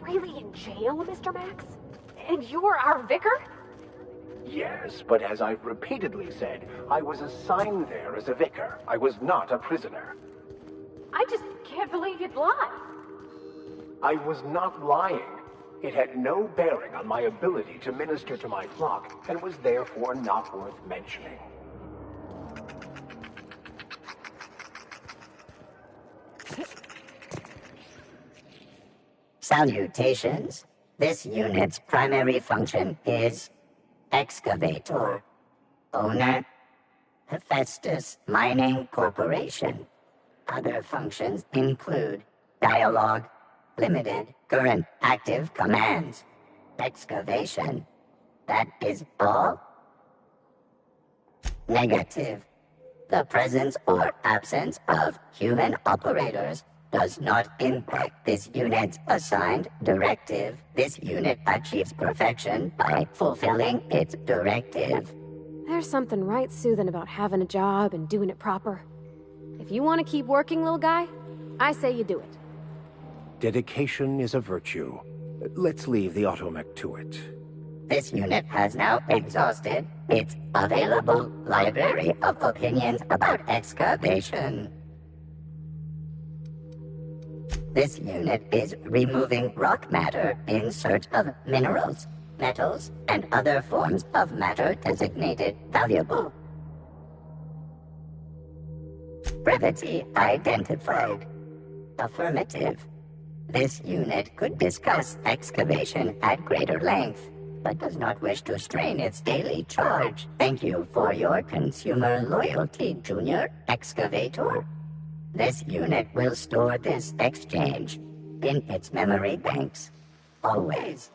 Really in jail, Mr. Max? And you're our vicar? Yes, but as I've repeatedly said, I was assigned there as a vicar. I was not a prisoner. I just can't believe you'd lie. I was not lying. It had no bearing on my ability to minister to my flock, and was therefore not worth mentioning. Salutations. This unit's primary function is excavator. Owner, Hephaestus Mining Corporation. Other functions include dialogue, limited, current, active commands, excavation. That is all? Negative. The presence or absence of human operators does not impact this unit's assigned directive. This unit achieves perfection by fulfilling its directive. There's something right soothing about having a job and doing it proper. If you want to keep working, little guy, I say you do it. Dedication is a virtue. Let's leave the automech to it. This unit has now exhausted its available library of opinions about excavation. This unit is removing rock matter in search of minerals, metals, and other forms of matter designated valuable. Brevity identified. Affirmative. This unit could discuss excavation at greater length, but does not wish to strain its daily charge. Thank you for your consumer loyalty, Junior Excavator. This unit will store this exchange in its memory banks, always.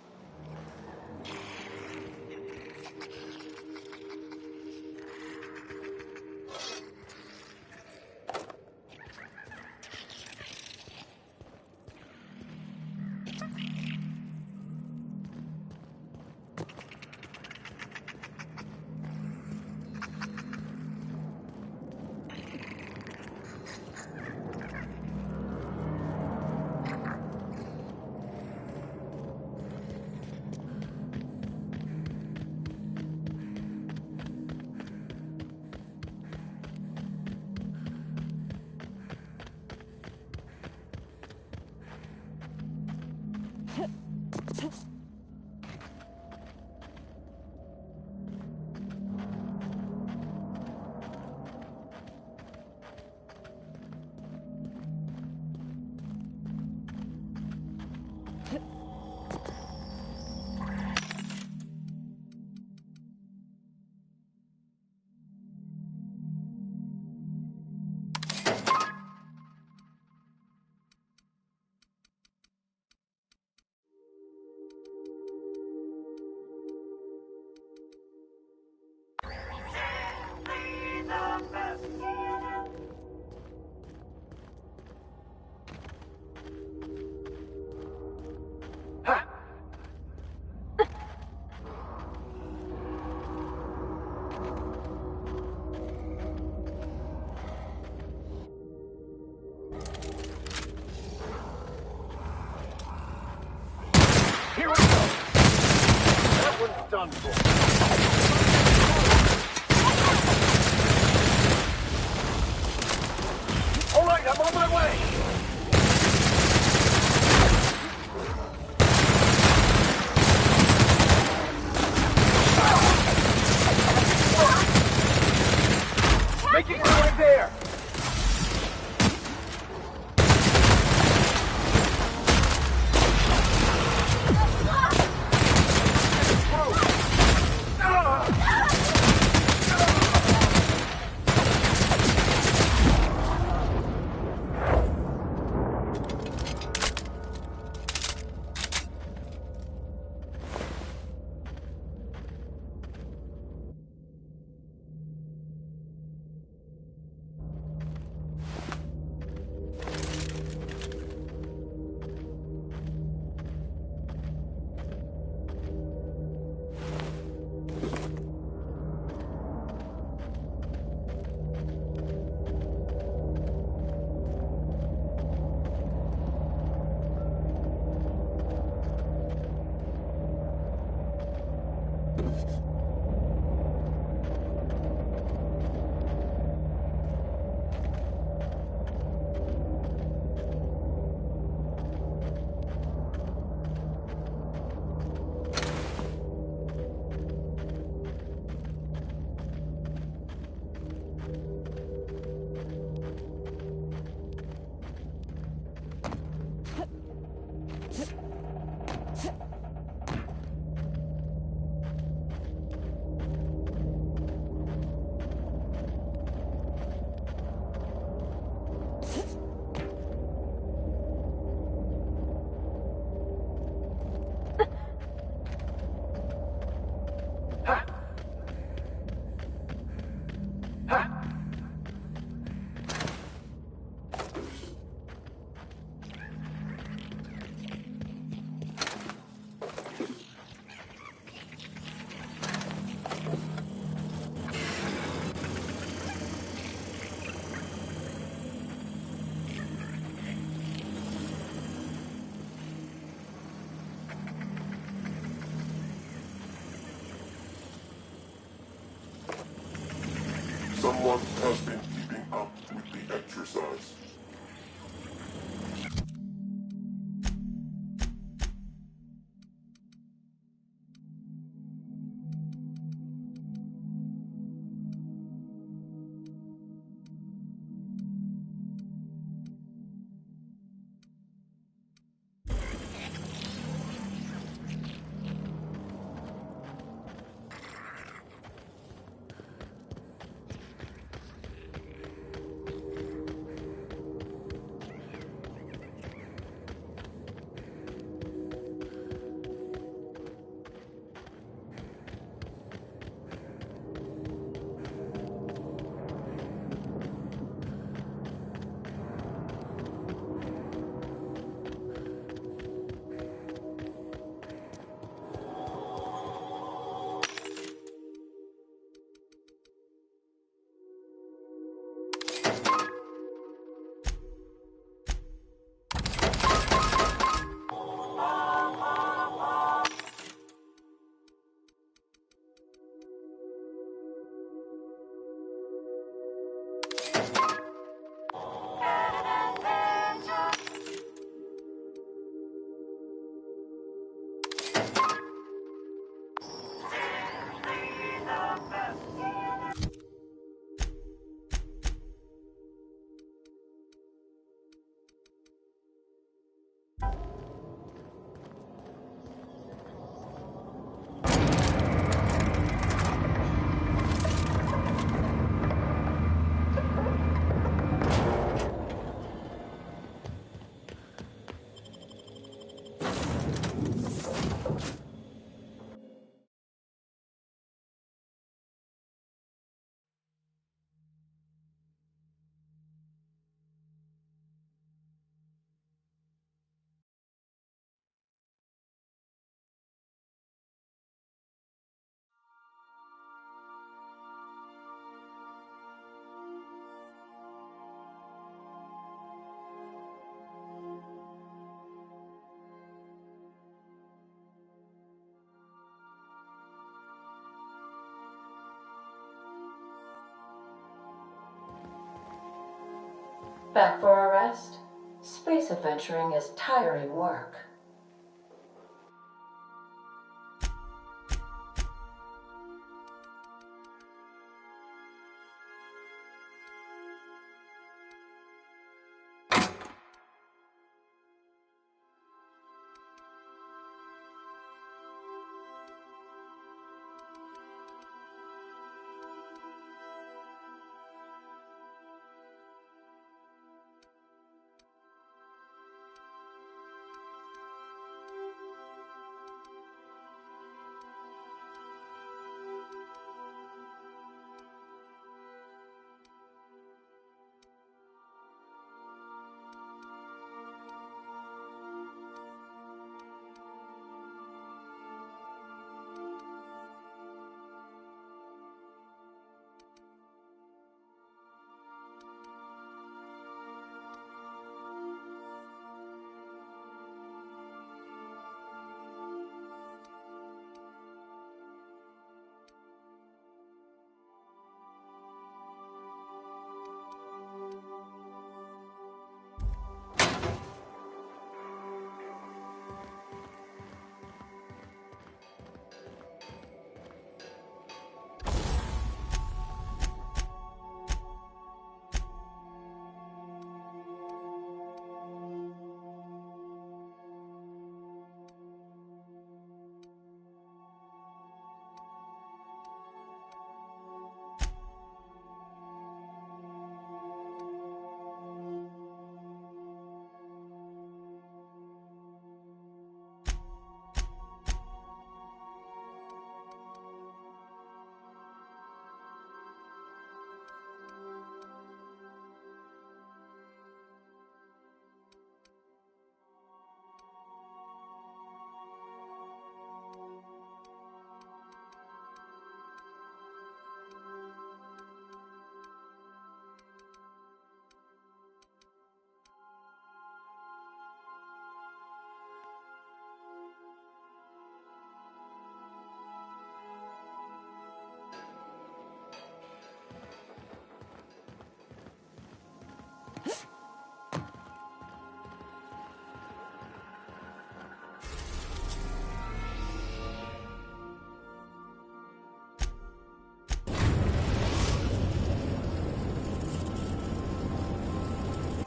Here we go! That one's done for. All right, I'm on my way! Make it go right there! Someone has been keeping up with the exercise. Back for a rest? Space adventuring is tiring work.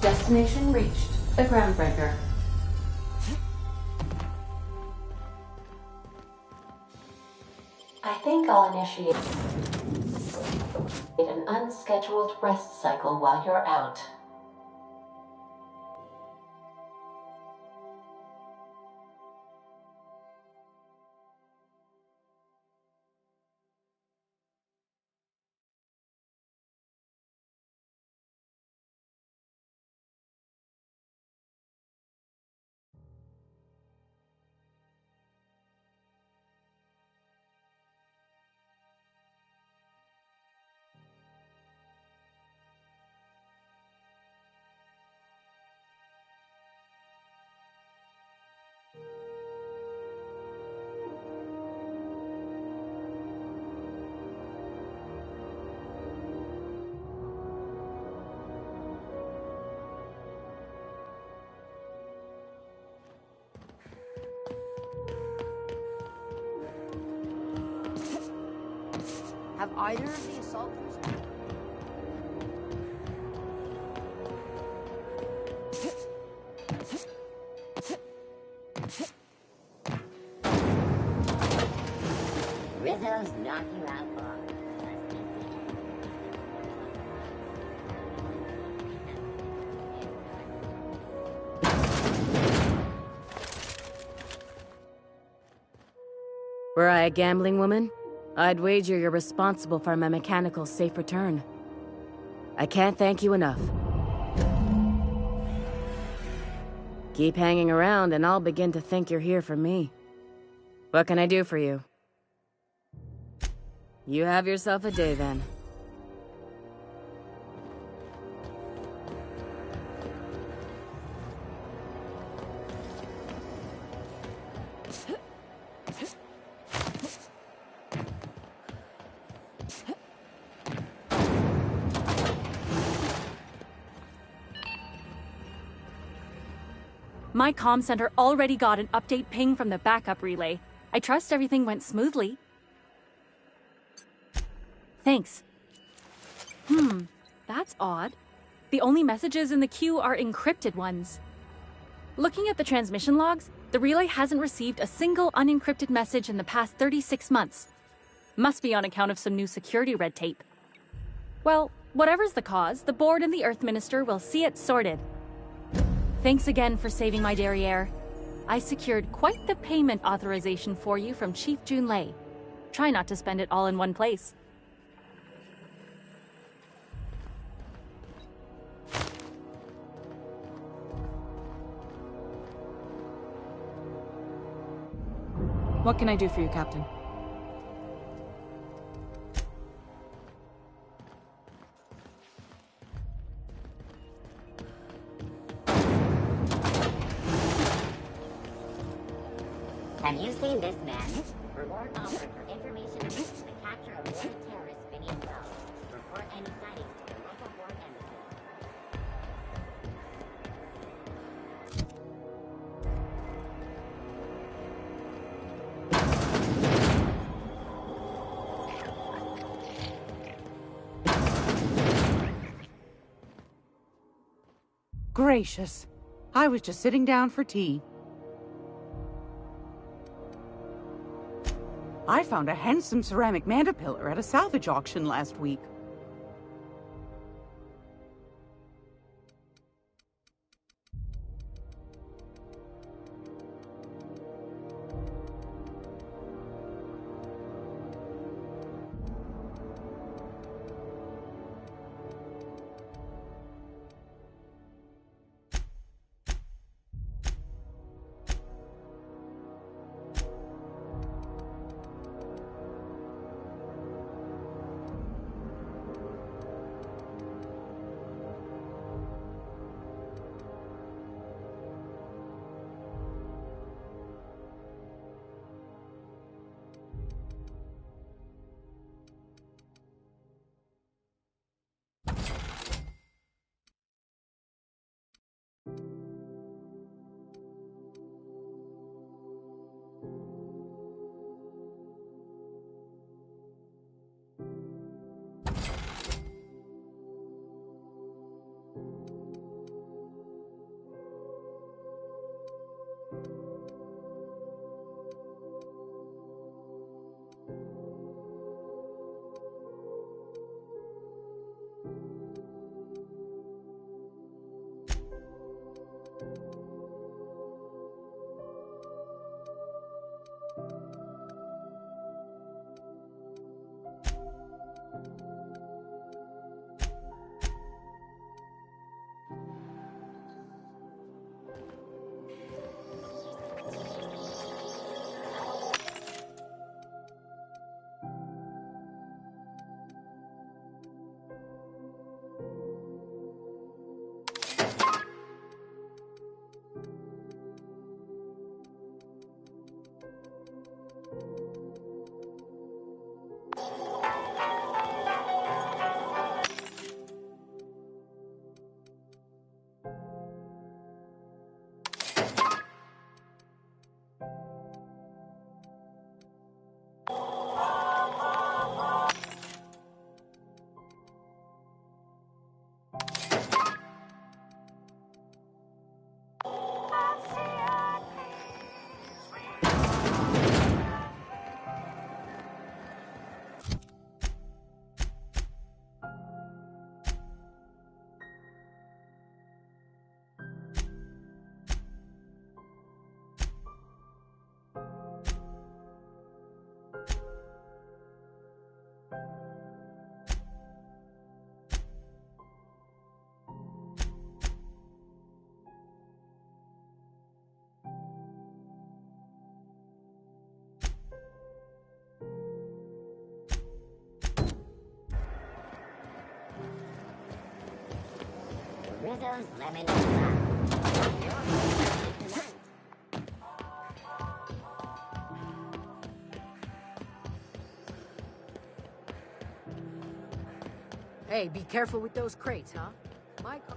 Destination reached. The Groundbreaker. I think I'll initiate an unscheduled rest cycle while you're out. Have either of the assault crews... Rizzo's knock you out for. Were I a gambling woman, I'd wager you're responsible for my mechanical safe return. I can't thank you enough. Keep hanging around and I'll begin to think you're here for me. What can I do for you? You have yourself a day then. My comm center already got an update ping from the backup relay. I trust everything went smoothly. Thanks. That's odd. The only messages in the queue are encrypted ones. Looking at the transmission logs, the relay hasn't received a single unencrypted message in the past 36 months. Must be on account of some new security red tape. Well, whatever's the cause, the board and the Earth Minister will see it sorted. Thanks again for saving my derriere. I secured quite the payment authorization for you from Chief Junlei. Try not to spend it all in one place. What can I do for you, Captain? Have you seen this man? Reward offered for information linked to the capture of wanted terrorist Vinny Bell. Report any sightings to the local board embassy. Gracious. I was just sitting down for tea. I found a handsome ceramic mandapillar at a salvage auction last week. Rizzo's lemon and Hey, be careful with those crates, huh? My car...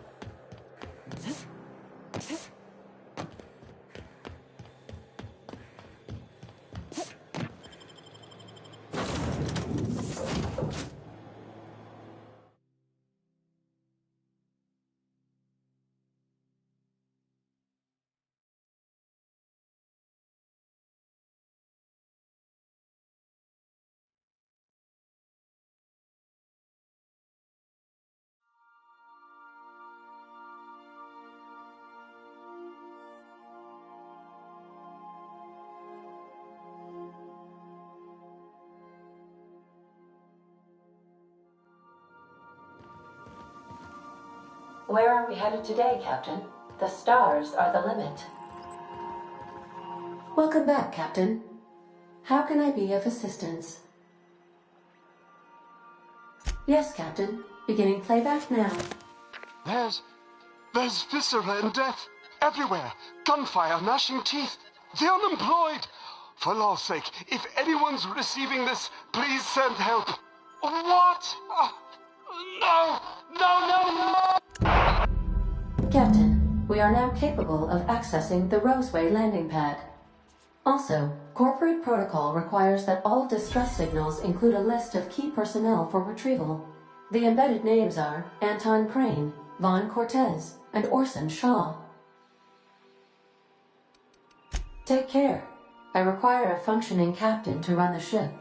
Where are we headed today, Captain? The stars are the limit. Welcome back, Captain. How can I be of assistance? Yes, Captain. Beginning playback now. There's viscera and death everywhere. Gunfire, gnashing teeth. The unemployed. For law's sake, if anyone's receiving this, please send help. What? No! No, no, no! Captain, we are now capable of accessing the Roseway landing pad. Also, corporate protocol requires that all distress signals include a list of key personnel for retrieval. The embedded names are Anton Crane, Vaughn Cortez, and Orson Shaw. Take care. I require a functioning captain to run the ship.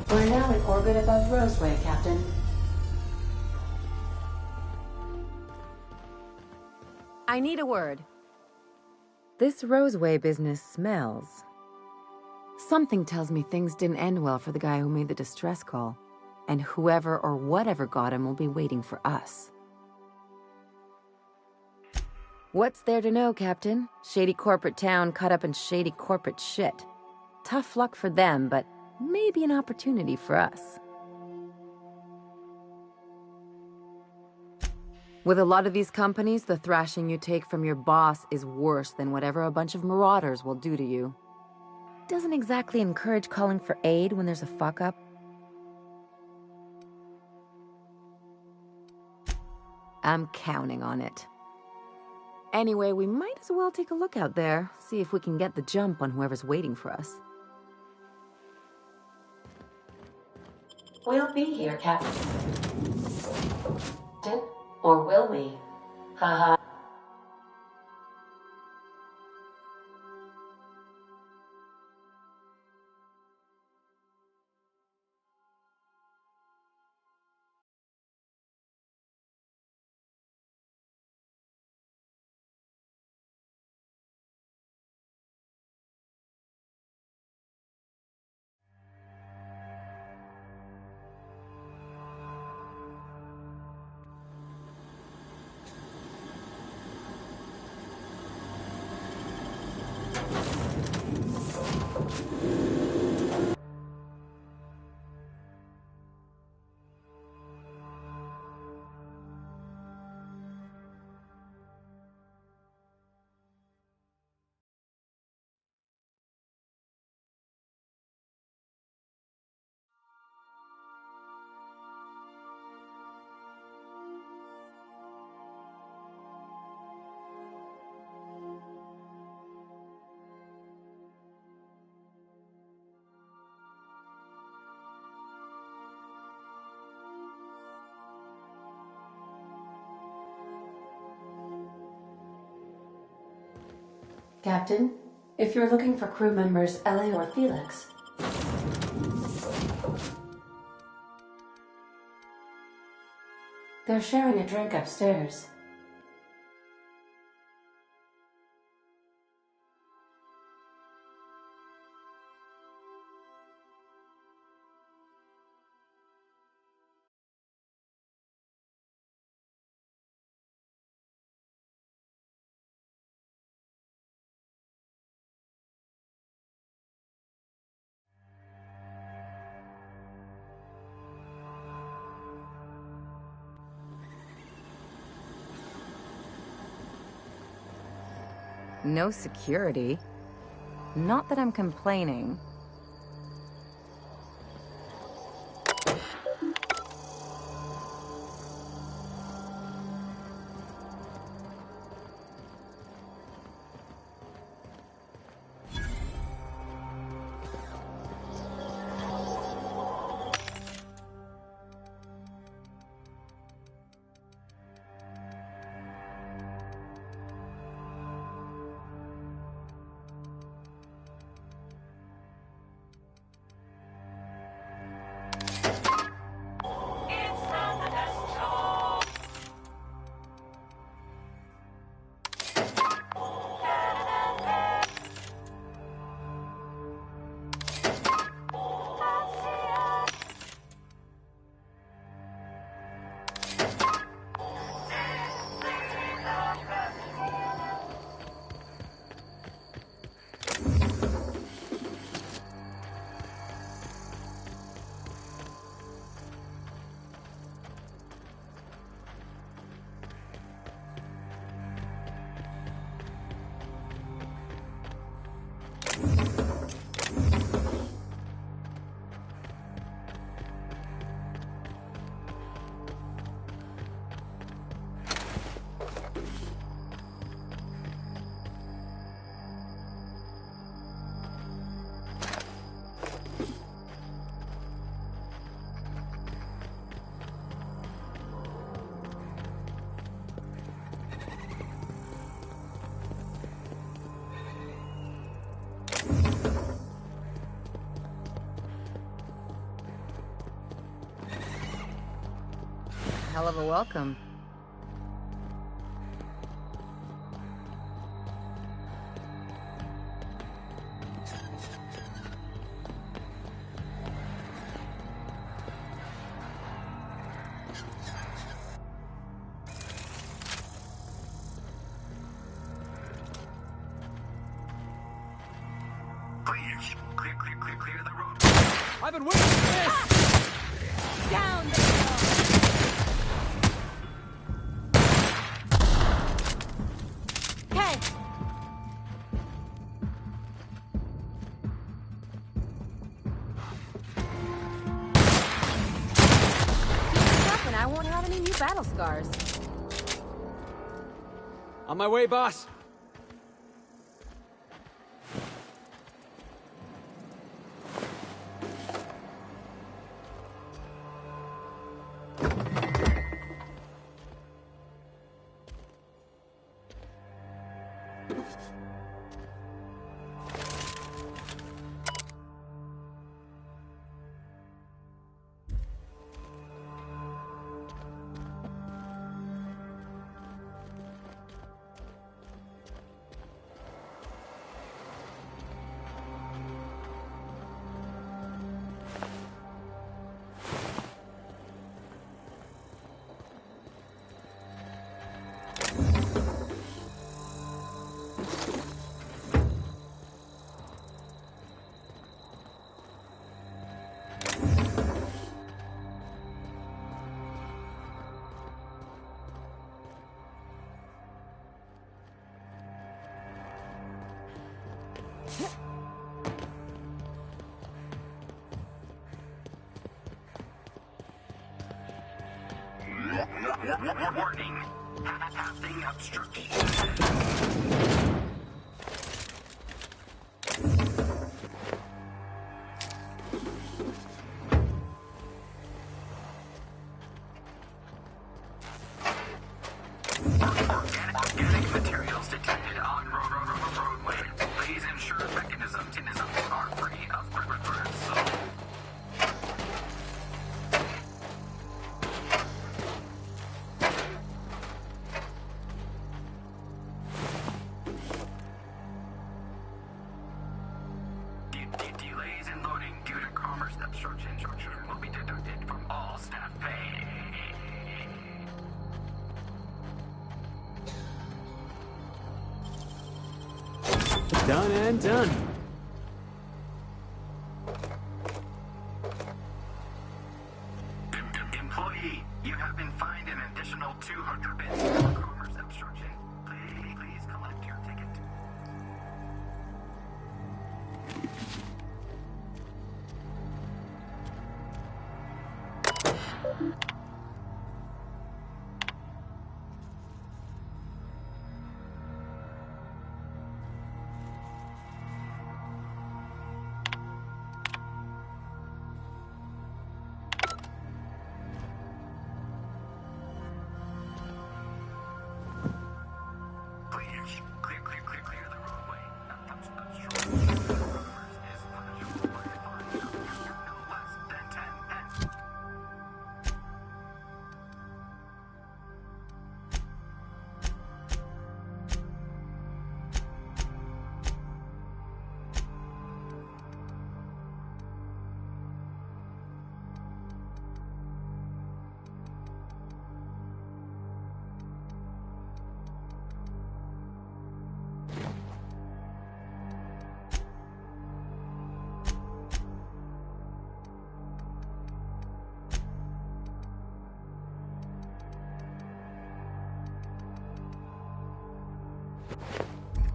We're now in orbit above Roseway, Captain. I need a word. This Roseway business smells. Something tells me things didn't end well for the guy who made the distress call, and whoever or whatever got him will be waiting for us. What's there to know, Captain? Shady corporate town caught up in shady corporate shit. Tough luck for them, but maybe an opportunity for us. With a lot of these companies, the thrashing you take from your boss is worse than whatever a bunch of marauders will do to you. Doesn't exactly encourage calling for aid when there's a fuck-up. I'm counting on it. Anyway, we might as well take a look out there, see if we can get the jump on whoever's waiting for us. We'll be here, Captain. Or will we? Haha. Captain, if you're looking for crew members Ellie or Felix, they're sharing a drink upstairs. No security. Not that I'm complaining. Hell of a welcome. Please, clear the road. I've been waiting for this! Down! Hey! And I won't have any new battle scars. On my way, boss. Warning. Passing obstruction. Organic materials detected on roadway. Please ensure mechanisms are free of critters. Delays in loading due to commerce obstruction will be deducted from all staff pay. Done and done. Employee, you have been fined an additional 200 bits for commerce obstruction. Please collect your ticket.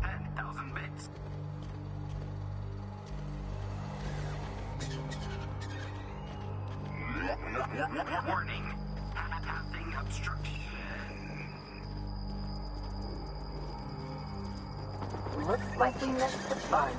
10,000 bits. Warning. Pathing obstruction. Looks like we missed the fun.